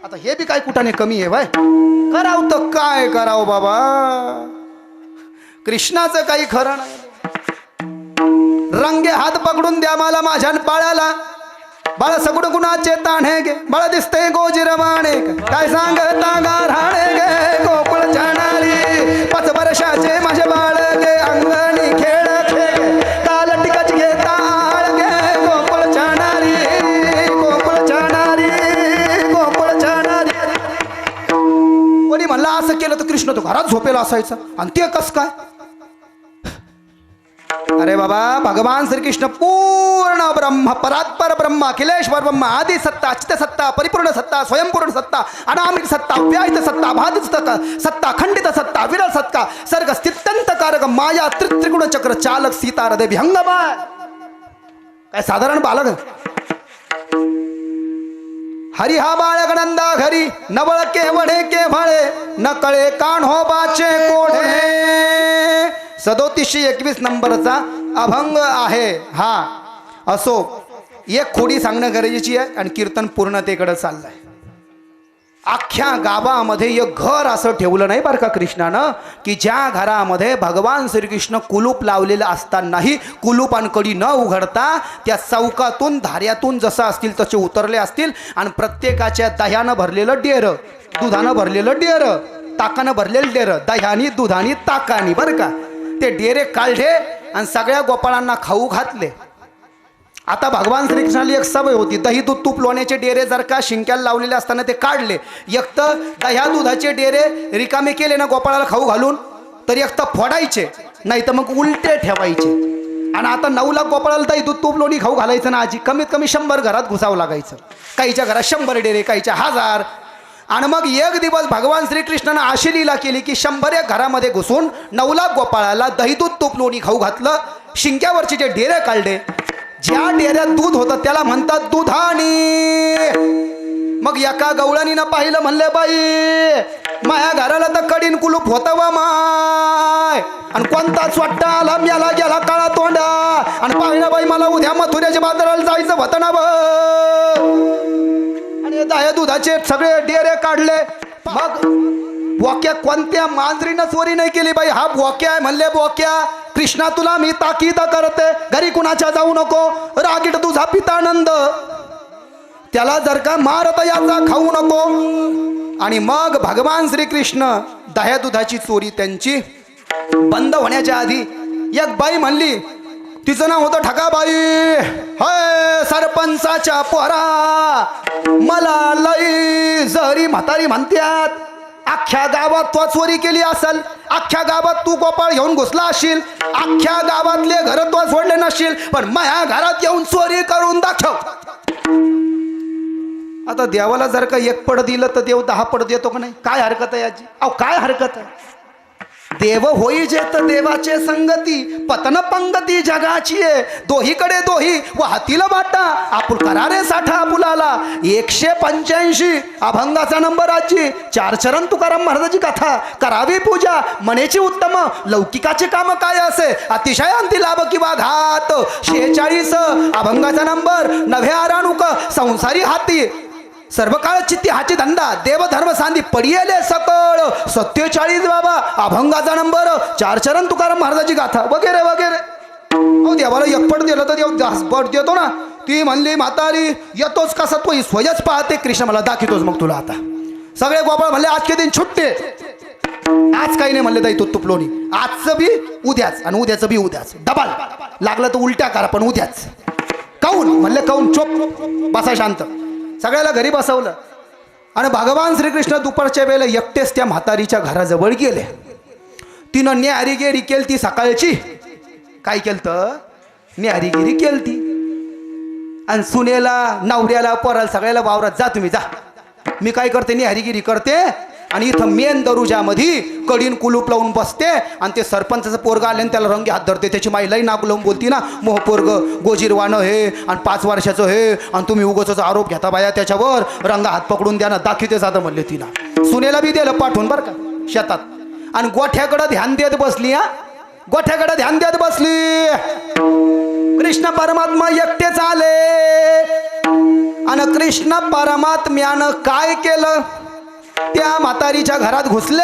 आता हे बी काय कुठाने कमी आहे बाय. करावं तर काय करावं बाबा, कृष्णाचं काही खरं नाही. रंगे हात पकडून द्या मला माझ्या पाळ्याला. बाळा सगुण गुणाचे ताणे गे बाळा दिसते गोजिरमाणे काय सांगता गारहाणे गे गोकुळ जाणारी 5 वर्षाचे माझे बाळ गे अंगणी खेळ खेळ काल टिकच घेताळ गे गोकुळ जाणारी गोकुळ जाणारी गोकुळ जाणारी. कोणी म्हणलं असं केलं तर कृष्ण तो घरात झोपेला असायचा आणि ते कस काय. अरे बाबा भगवान श्रीकृष्ण पूर्ण ब्रह्म परात्पर ब्रह्म अखिलेश्वर ब्रह्म आदि सत्ता चित सत्ता परिपूर्ण सत्ता स्वयंपूर्ण सत्ता अनामिक सत्ता व्याहित सत्ता बाधित सत्ता खंडित सत्ता विरल सत्ता सर्ग स्थित्यंत कारक माया त्रिगुण चक्र चालक सीता हृदय विहंग बाळ. काय साधारण बालक. हरी हा बाळक नंदा घरी नवळ केवढे केव्हाळे न कळे कान हो बाचे कोढे. 3721 नंबरचा अभंग आहे हा. असो एक खोडी सांगणं गरजेची आहे आणि कीर्तन पूर्णतेकडे चाललंय. अख्ख्या गावामध्ये एक घर असं ठेवलं नाही बरं का कृष्णानं की ज्या घरामध्ये भगवान श्रीकृष्ण कुलूप लावलेलं असतानाही कुलूप आणि कडी न उघडता त्या चौकातून धाऱ्यातून जसं असतील तसे उतरले असतील आणि प्रत्येकाच्या दह्यानं भरलेलं डेरं दुधानं भरलेलं डेरं ताकानं भरलेलं डेरं दह्यानी दुधानी ताकानी बरं का ते डेरे काढले आणि सगळ्या गोपाळांना खाऊ घातले. आता भगवान श्रीकृष्णाला एक सवय होती दही दूध तूप लोण्याचे डेरे जर का शिंक्याला लावलेले असताना ते काढले. एक तर दह्या दुधाचे डेरे रिकामे केले ना गोपाळाला खाऊ घालून तर एक तर फोडायचे नाही तर मग उलटे ठेवायचे. आणि आता 9 लाख गोपाळाला दही दूध तूप लोणी खाऊ घालायचं ना आजी कमीत कमी 100 घरात घुसावं लागायचं. काहीच्या घरात 100 डेरे काहीच्या 1000. आणि मग एक दिवस भगवान श्रीकृष्णानं अशी लीला केली की 100 घरामध्ये घुसून 9 लाख गोपाळाला दही दूध तूप लोणी खाऊ घातलं. शिंक्यावरचे जे डेरे काढले ज्या डेऱ्यात दूध होतं त्याला म्हणतात दुधानी. मग एका गवळणीनं पाहिलं म्हणले बाई माया घराला तर कडीन कुलूप होतं वा माय आणि कोणताच वाटतं आला याला गेला काळा तोंडा आणि पाहिलं बाई मला उद्या मथुऱ्याच्या बाजाराला जायचं होतं ना आणि दह्या दुधाचे सगळे डेरे काढले. मग बोक्या कोणत्या मांजरीनं चोरी नाही केली बाई हा बोक्या आहे म्हणले बोक्या कृष्णा तुला मी ताकीद करते घरी कुणाच्या जाऊ नको रागीट तुझा पितानंद त्याला जर का मारत याचा खाऊ नको. आणि मग भगवान श्रीकृष्ण दह्या दुधाची चोरी त्यांची बंद होण्याच्या आधी एक बाई म्हणली तिचं नाव होतं ठकाबाई. हय सरपंचाच्या पोरा मला लई जरी म्हातारी म्हणतात. अख्ख्या गावात तो चोरी केली असेल अख्ख्या गावात तू गोपाळ घेऊन घुसला असशील अख्ख्या गावातले घर तो सोडले नसशील पण माझ्या घरात येऊन चोरी करून दाखव. आता देवाला जर का 1 पड दिलं तर देव 10 पड देतो का नाही. काय हरकत आहे याची. अहो काय हरकत आहे. देव होई जेत देवाचे संगती पतन पंगती जगाची आहे दोहीकडे दोही वाहतील वाटा आपुल करारे साठा आपुलाला 185 अभंगाचा नंबर आजी 4 चरण तुकाराम महाराजाची कथा करावी पूजा मनेची उत्तम लौकिकाचे काम काय असे अतिशयांती लाभ किंवा घात 46 अभंगाचा नंबर नव्हे आराणुक संसारी हाती सर्व काळ चित्ती हाची धंदा देव धर्म सांदी पडियले सकळ 47 बाबा अभंगाचा नंबर 4 चरण तुकाराम महाराजाची गाथा वगैरे वगैरे अहो देवाला एकपट दिलं तर देव जास्त देतो ना ती म्हणली म्हातारी येतोच कसा तो स्वयंच पाहते कृष्ण मला दाखवतोच मग तुला आता सगळे गोपाळ म्हणले आज के दिन छुट्टे आज काही नाही म्हणले ताई तो तुपलोनी आजचं बी उद्याच आणि उद्याचं बी उद्याच डबल लागलं तर उलट्या करा पण उद्याच काऊन म्हणले काऊन चोप बसा शांत सगळ्याला घरी बसवलं आणि भगवान श्रीकृष्ण दुपारच्या वेळेला एकटेच त्या म्हातारीच्या घराजवळ गेले तिनं न्याहारीगिरी केली ती सकाळची काय केलं न्याहारीगिरी केली ती आणि सुनेला नवऱ्याला पोराला सगळ्याला वावरात जा तुम्ही जा मी काय करते न्याहारीगिरी करते आणि इथं मेन दरुजामध्ये कडीन कुलूप लावून बसते आणि ते सरपंचाचं पोरगा आले आणि त्याला रंगी हात धरते त्याची माईलाही नाक लावून बोलती ना मोह पोरग गोजीरवानं हे आणि 5 वर्षाचं हे आणि तुम्ही उगोच आरोप घेता बाया त्याच्यावर रंगा हात पकडून द्या ना दाखवते जातं म्हणले तिला सुनेला बी दिलं पाठवून बरं का शेतात आणि गोठ्याकडं ध्यान देत बसली हा गोठ्याकडं ध्यान देत बसली कृष्ण परमात्मा एकटेच आले आणि कृष्ण परमात्म्यानं काय केलं त्या म्हातारीच्या घरात घुसले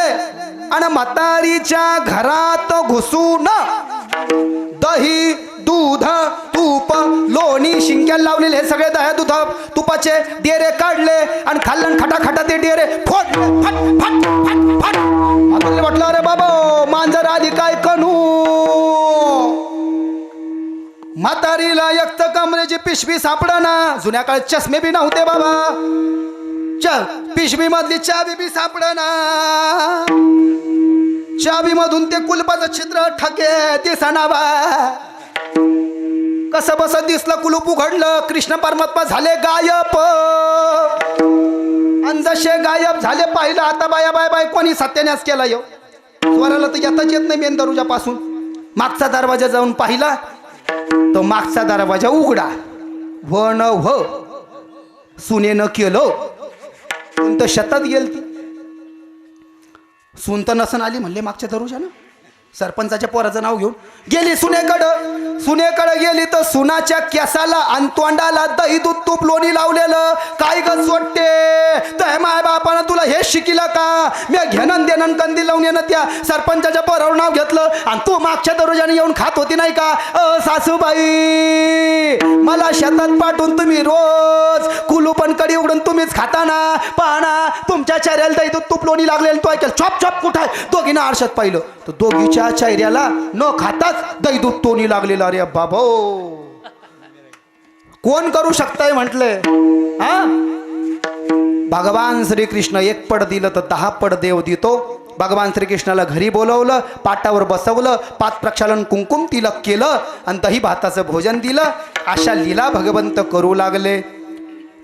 आणि म्हातारीच्या घरात घुसून दही दूध तूप लोणी शिंक्याला लावलेले हे सगळे दह्या दूध तुपाचे डेरे काढले आणि खाल्लं खटाखटा ते डेरे फोडले फट फट फट फट म्हातारीला म्हटलं अरे बाबा मांजर आली काय कणू म्हातारीला एक तर कमरेची पिशवी सापडना जुन्या काळात चष्मे बी नव्हते बाबा पिशवी मधली चावी बी सापडना चावी मधून ते कुलपाचं छिद्र ठके दिसना बा कसं बस दिसलं कुलूप उघडलं कृष्ण परमात्मा झाले गायब आणि जसे गायब झाले पाहिलं आता बाया बाय बाय कोणी सत्यानाश केला यो स्वराला तर येताच येत नाही मेन दरुजापासून मागचा दरवाजा जाऊन पाहिला तो मागचा दरवाजा उघडा व न व सुनेनं केलं तर शेतात गेल ती सून तर नसन आली म्हणले मागच्या दरुजानं सरपंचाच्या पोराचं नाव घेऊन गेली सुनेकडं गेली तर सुनाच्या केसाला आणि तोंडाला दही दूध तूप लोणी लावलेलं काय ग सोडते तर माय बापानं तुला हे शिकिलं का मी घेणं देणं कंदी लावून येणं त्या सरपंचाच्या पोरावर नाव घेतलं आणि तू मागच्या दरुजाने येऊन खात होती नाही का सासूबाई मला शेतात पाठवून तुम्ही रोज कुलूपण कडी उघडून तुम्हीच खाताना पाहना तुमच्या चेहऱ्याला दही दूध तूप लोणी लागलेलं तो ऐकेल चॉप चॉप कुठं आहे दोघीनं आरशात पाहिलं तर दोघीच्या चेहऱ्याला न खाताच दही दूध तोनी लागलेलं अरे बाबो कोण करू शकताय म्हटलंय हा भगवान श्रीकृष्ण 1 पड दिलं तर 10 पड देव देतो भगवान श्रीकृष्णाला घरी बोलवलं पाटावर बसवलं 5 प्रक्षालन कुंकुम तिलक केलं आणि दही भाताचं भोजन दिलं अशा लीला भगवंत करू लागले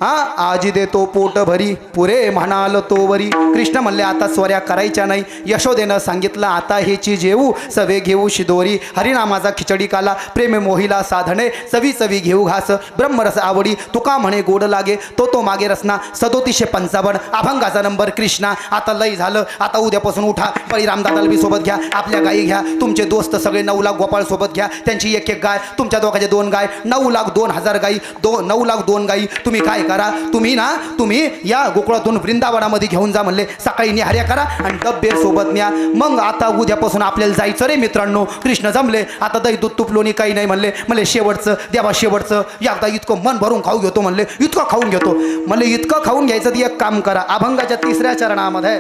हा आजी देतो पोट भरी पुरे म्हणाल तो वरी कृष्ण म्हणले आता स्वऱ्या करायच्या नाही यशोदेनं सांगितलं आता हेची जेऊ सवे घेऊ शिदोरी हरिनामाचा खिचडी काला प्रेम मोहिला साधणे चवी चवी घेऊ घास ब्रह्मरस आवडी तुका म्हणे गोड लागे तो मागे रसना 3755 अभंगाचा नंबर कृष्णा आता लय झालं आता उद्यापासून उठा बळीराम दादाला बी सोबत घ्या आपल्या गायी घ्या तुमचे दोस्त सगळे 9 लाख गोपाळ सोबत घ्या त्यांची 1 गाय तुमच्या दोघांचे 2 गाय 9,02,000 गायी 9,02,000 गायी तुम्ही काय करा तुम्ही या गोकुळातून वृंदावनामध्ये घेऊन जा म्हणले सकाळी निहार्या करा आणि डब्बे सोबत न्या मग आता उद्यापासून आपल्याला जायचं रे मित्रांनो कृष्ण जमले आता दही दूध तूप लोणी काही नाही म्हणले शेवटचं देवा शेवटचं एकदा इतकं मन भरून खाऊ घेतो म्हणले इतकं खाऊन घेतो म्हणले इतकं खाऊन घ्यायचं ती एक काम करा अभंगाच्या 3ऱ्या चरणामध्ये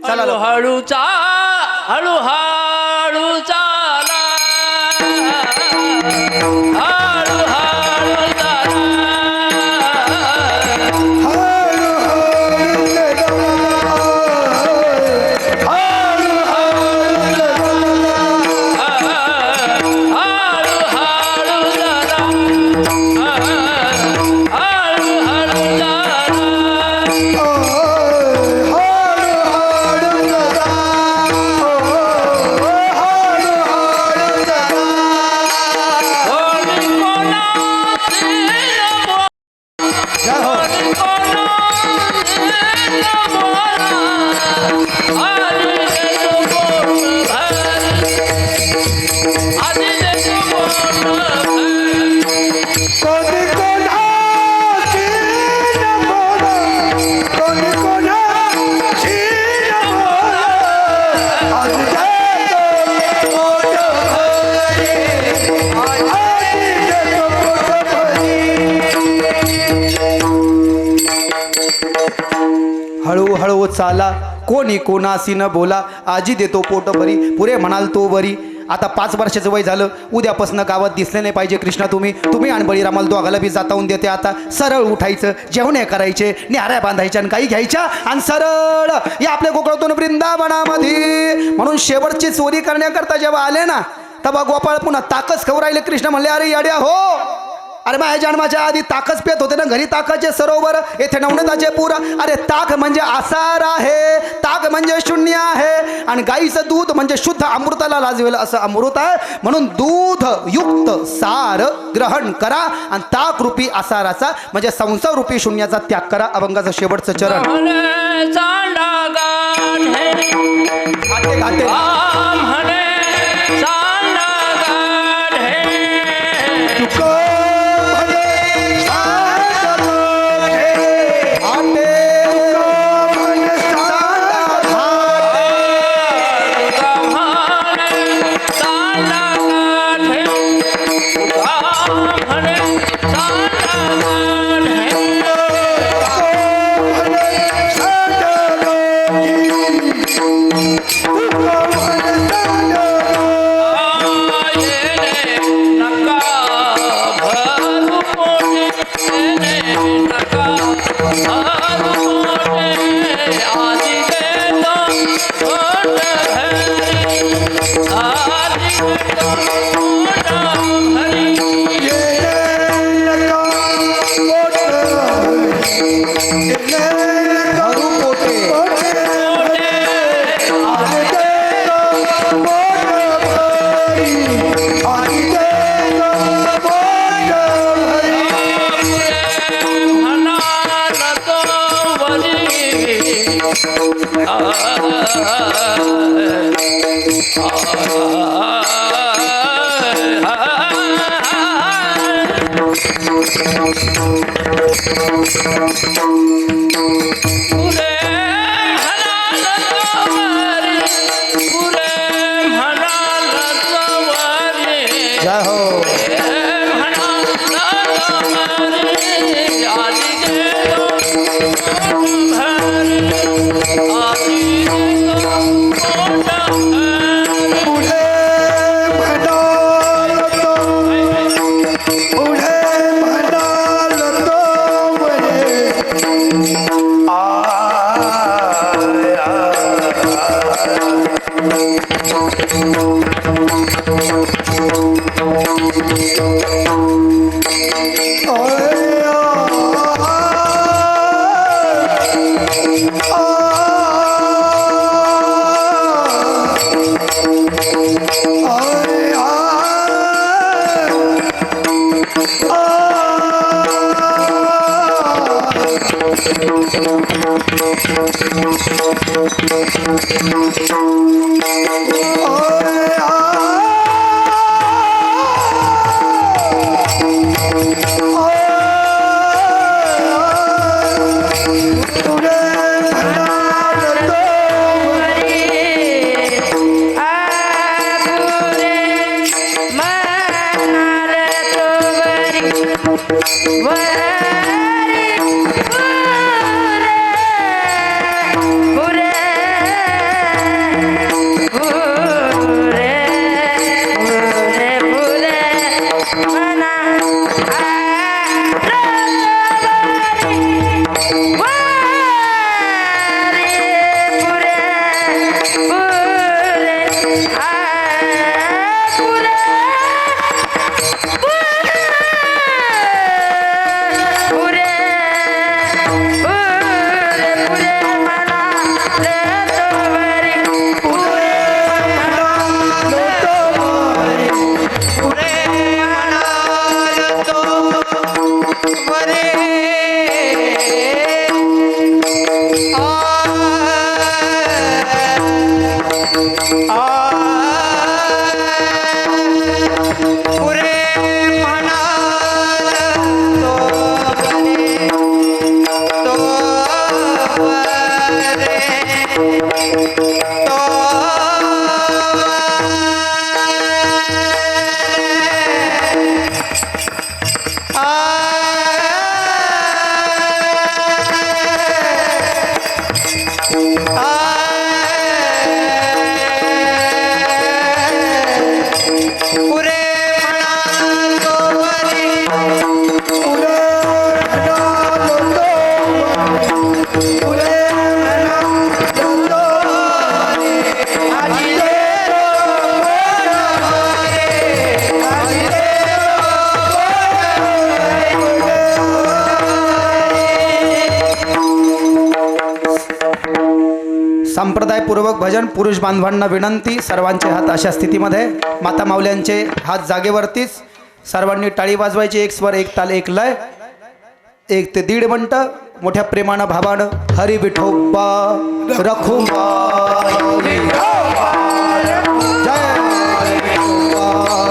चला हळू हळू हळू चाला हळू हळू चाला चाला, कोणी कोणासी न बोला, आजी देतो पोट भरी, पुरे म्हणाल तो वरी. आता 5 वर्षाचं वय झालं, उद्यापासून गावात दिसले नाही पाहिजे कृष्णा. तुम्ही आणि बळीरामाला दोघाला बी जातावून देते. आता सरळ उठायचं, जेवणे करायचे, न्याऱ्या बांधायच्या आणि काही घ्यायच्या आणि सरळ या आपल्या कोकणातून वृंदावनामध्ये. म्हणून शेवटची चोरी करण्याकरता जेव्हा आले ना, तेव्हा गोपाळ पुन्हा ताकच खाऊ राहिले. कृष्ण म्हणले, अरे याड्या हो, अरे माझ्या जन्माच्या आधी ताकच पेत होते ना, घरी ताकाचे सरोवर, येथे नवनताचे पूर. अरे ताक म्हणजे आसार आहे, ताक म्हणजे शून्य आहे, आणि गाईचं दूध म्हणजे शुद्ध अमृताला लाजवेल असं अमृत आहे. म्हणून दूध युक्त सार ग्रहण करा आणि ताक रूपी आसाराचा म्हणजे संसार रूपी शून्याचा त्याग करा. अभंगाचं शेवटचं चरण. म्हणे चांडा गाढे, घाटे घाटे म्हणे चांडा गाढे, जय हो. आ विनयपूर्वक भजन. पुरुष बांधवांना विनंती, सर्वांचे हात अशा स्थितीमध्ये, माता माऊल्यांचे हात जागेवरतीच. सर्वांनी टाळी वाजवायची. एक स्वर, एक ताल, एक लय, 1 ते 1.5 मिनटं मोठ्या प्रेमानं भावानं. हरी विठोबा रखुमा जय विठोबा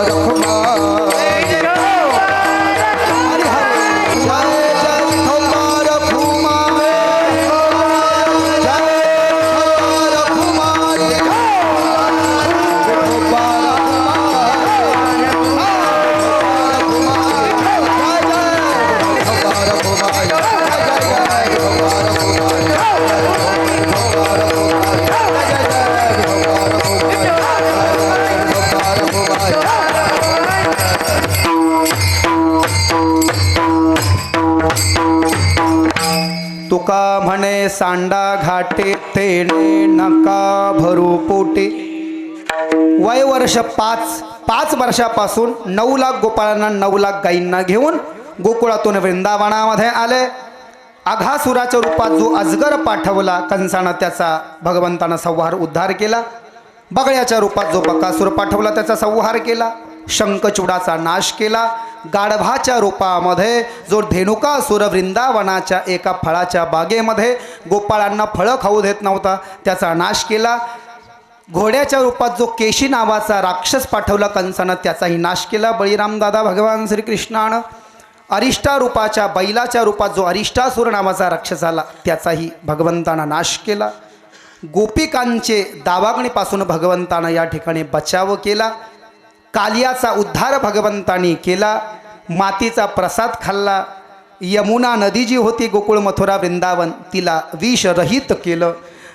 रखुमा हरी हरी जय जय विठोबा रखुमा जय रखुमा विठोबा तुका म्हणे सांडा घाटे तेने नका भरू पोटे. वय वर्ष 5 वर्षापासून 9 लाख गोपाळांना 9 लाख गायींना घेऊन गोकुळातून वृंदावनामध्ये आले. आघासुराच्या रूपात जो अजगर पाठवला कंसानं, त्याचा भगवंतानं संहार उद्धार केला. बगळ्याच्या रूपात जो बकासूर पाठवला त्याचा संहार केला. शंखचूडाचा नाश केला. गाढवाच्या रूपामध्ये जो धेनुकासुर वृंदावनाच्या एका फळाच्या बागेमध्ये गोपाळांना फळं खाऊ देत नव्हता त्याचा नाश केला. घोड्याच्या रूपात जो केशी नावाचा राक्षस पाठवला कंसानं, त्याचाही नाश केला बळीराम दादा भगवान श्रीकृष्णानं. अरिष्टा रूपाच्या बैलाच्या रूपात जो अरिष्टासुर नावाचा राक्षस आला त्याचाही भगवंतानं नाश केला. गोपिकांचे दावाग्नीपासून भगवंतानं या ठिकाणी बचाव केला. कालियाचा उद्धार भगवंतांनी केला. मातीचा प्रसाद खाल्ला. यमुना नदी जी होती गोकुळ मथुरा वृंदावन, तिला विषरहित केलं.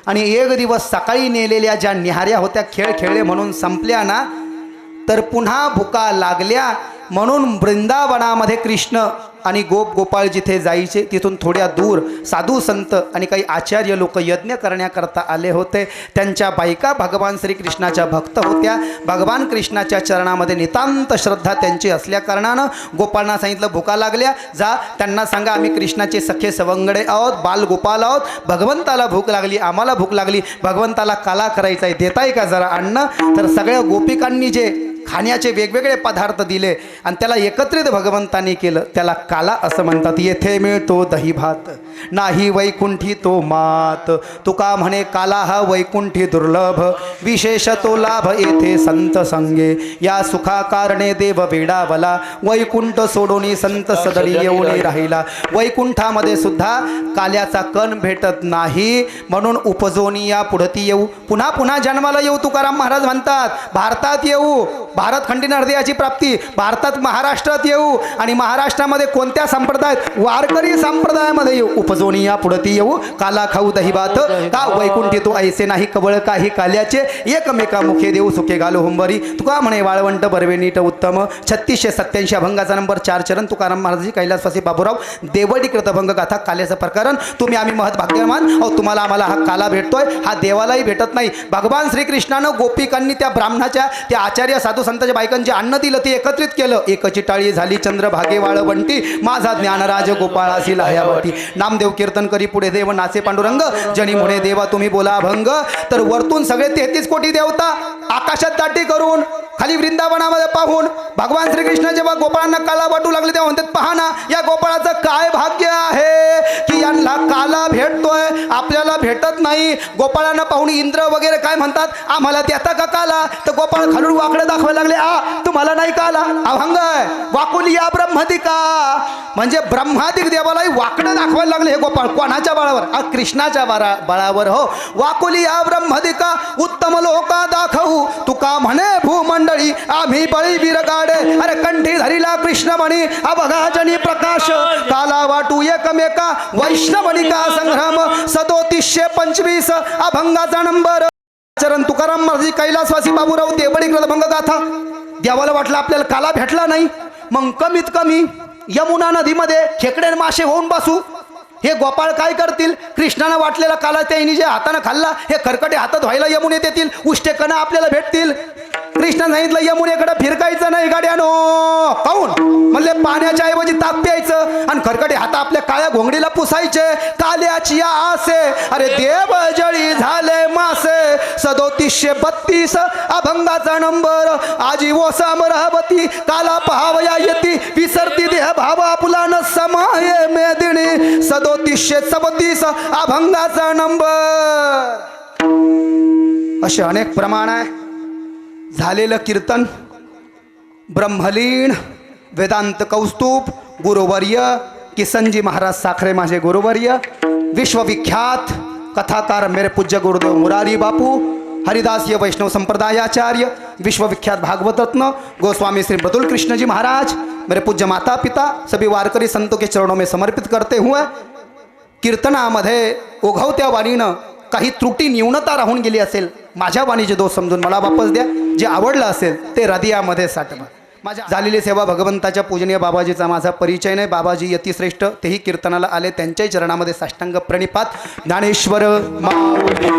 आणि एक दिवस सकाळी नेलेल्या ज्या निहाऱ्या होत्या खेळ खेळले म्हणून संपल्या ना, तर पुन्हा भुका लागल्या म्हणून वृंदावनामध्ये कृष्ण आणि गोपाळ जिथे जायचे तिथून थोड्या दूर साधू संत आणि काही आचार्य लोक यज्ञ करण्याकरता आले होते. त्यांच्या बायका भगवान श्रीकृष्णाच्या भक्त होत्या. भगवान कृष्णाच्या चरणामध्ये नितांत श्रद्धा त्यांची असल्याकारणानं गोपाळांना सांगितलं, भुका लागल्या, जा त्यांना सांगा आम्ही कृष्णाचे सखे सवंगडे आहोत, बालगोपाल आहोत, भगवंताला भूक लागली, आम्हाला भूक लागली, भगवंताला काला करायचा आहे, देताय का जरा अन्न. तर सगळ्या गोपिकांनी जे खाण्याचे वेगवेगळे पदार्थ दिले आणि त्याला एकत्रित भगवंतांनी केलं, त्याला काला असं म्हणतात. येथे मिळतो दही भात, नाही वैकुंठी तो मात. तुका म्हणे काला हा वैकुंठी दुर्लभ, विशेष तो लाभ येथे संत संगे. या सुखा कारणे देव वेडावला, वैकुंठ सोडून संत सदरी येऊन राहिला. वैकुंठामध्ये सुद्धा काल्याचा कण भेटत नाही म्हणून उपजोनी या पुढती येऊ, पुन्हा पुन्हा जन्माला येऊ. तुकाराम महाराज म्हणतात भारतात येऊ, भारत खंडीन हृदयाची प्राप्ती, भारतात महाराष्ट्रात येऊ आणि महाराष्ट्रामध्ये कोणत्या संप्रदायात, वारकरी संप्रदायामध्ये येऊ. उपजोनी या पुढती येऊ, काला खाऊ दही भात, का वैकुंठी तो ऐसे नाही कवळ काही काल्याचे, एकमेका मुखे देऊ सुखे घालू हुंबरी. तुका म्हणे वाळवंट बरवे नीट उत्तम. 3687 अभंगाचा नंबर 4 चरण. तुकाराम महाराजी कैलासवासी बाबूराव देवडी कृतभंग गाथा काल्याचं प्रकरण. तुम्ही आम्ही महत् भाग्यवान अहो, तुम्हाला आम्हाला हा काला भेटतोय, हा देवालाही भेटत नाही. भगवान श्रीकृष्णानं गोपिकांनी त्या ब्राह्मणाच्या त्या आचार्य साधू संतांच्या बायकांचे अन्न दिलं, ते एकत्रित केलं. एकची टाळी झाली चंद्रभागे वाळवंटी, माझा ज्ञानराज गोपाळासी लाह्यावटी. नामदेव कीर्तन करी पुढे देव नाचे पांडुरंग, जनी म्हणे देवा तुम्ही बोला अभंग. तर वरतून सगळे 33 कोटी देवता आकाशात दाटी करून खाली वृंदावनामध्ये पाहून भगवान श्रीकृष्ण जेव्हा गोपाळांना काला वाटू लागले तेव्हा म्हणतात, पहा ना या गोपाळाचं काय भाग्य आहे की यांना काला भेटतोय, आपल्याला भेटत नाही. गोपाळांना पाहून इंद्र वगैरे काय म्हणतात, आम्हाला देता का काला. तर गोपाळ खालून वाकडे दाखवायला लागले, तुम्हाला नाही काला, अभंग आहे. वाकुली या ब्रह्मदिका, म्हणजे ब्रह्मादिक देवालाही वाकडे दाखवायला लागले हे गोपाळ. कोणाच्या बळावर, कृष्णाच्या बळावर. हो, वाकुली या ब्रह्मदिका उत्तम लोका दाखवू, तुका म्हणे भूमंडळी आम्ही बळी बिरगाडे. अरे कंठी धरिला कृष्ण म्हणी अबघाजनी प्रकाश, काला वाटू एकमेका वैष्णवनिका संग्राम. 3725 अभंगाचा नंबर चरण. तुकाराम महाराज कैलासवासी बाबूराव देवडी कृतभंग गाथा. देवाला वाटलं आपल्याला काला भेटला नाही, मग कमीत कमी यमुना नदीमध्ये खेकडे मासे होऊन बसू. हे गोपाळ काय करतील, कृष्णानं वाटलेला काला त्यांनी जे हातानं खाल्ला, हे खरकटे हातात व्हायला यमुनेत येतील, उष्टे कणा आपल्याला भेटतील. कृष्ण सांगितलं यमुनेकडे फिरकायचं नाही गाड्यानो. काऊन म्हणले पाण्याच्या ऐवजी ताक प्यायचं आणि खरकटे हात आपल्या काळ्या घोंगडीला पुसायचे. काल्याची आसे अरे देव जळी झाले मासे. 3732 अभंगाचा नंबर. आजी ओ सामरावती काला पहावया येती. विसरती देह भाव आपुला न समाये मेदिनी. 3736 अभंगाचा नंबर. असे अनेक प्रमाण आहे. झालेलं कीर्तन ब्रह्मलीन वेदांत कौस्तुभ गुरुवर्य किसनजी महाराज साखरे माझे गुरुवर्य. विश्वविख्यात कथाकार मेरे पूज्य गुरुदेव मुरारी बापू हरिदासीय वैष्णव संप्रदायाचार्य. विश्वविख्यात भागवत रत्न गोस्वामी श्री मृदुल कृष्ण जी महाराज. मेरे पूज्य माता पिता सभी वारकरी संतों के चरणों में समर्पित करते हुए कीर्तनामध्ये ओघवत्या वाणीनं काही त्रुटी न्यूनता राहून गेली असेल माझ्या वाणीचे दोष समजून मला वापस द्या. जे आवडलं असेल ते हृदयामध्ये साठवा. माझ्या झालेली सेवा भगवंताच्या पूजनीय बाबाजीचा माझा परिचय नाही. बाबाजी यतिश्रेष्ठ तेही कीर्तनाला आले. त्यांच्याही चरणामध्ये साष्टांग प्रणिपात. ज्ञानेश्वर माऊली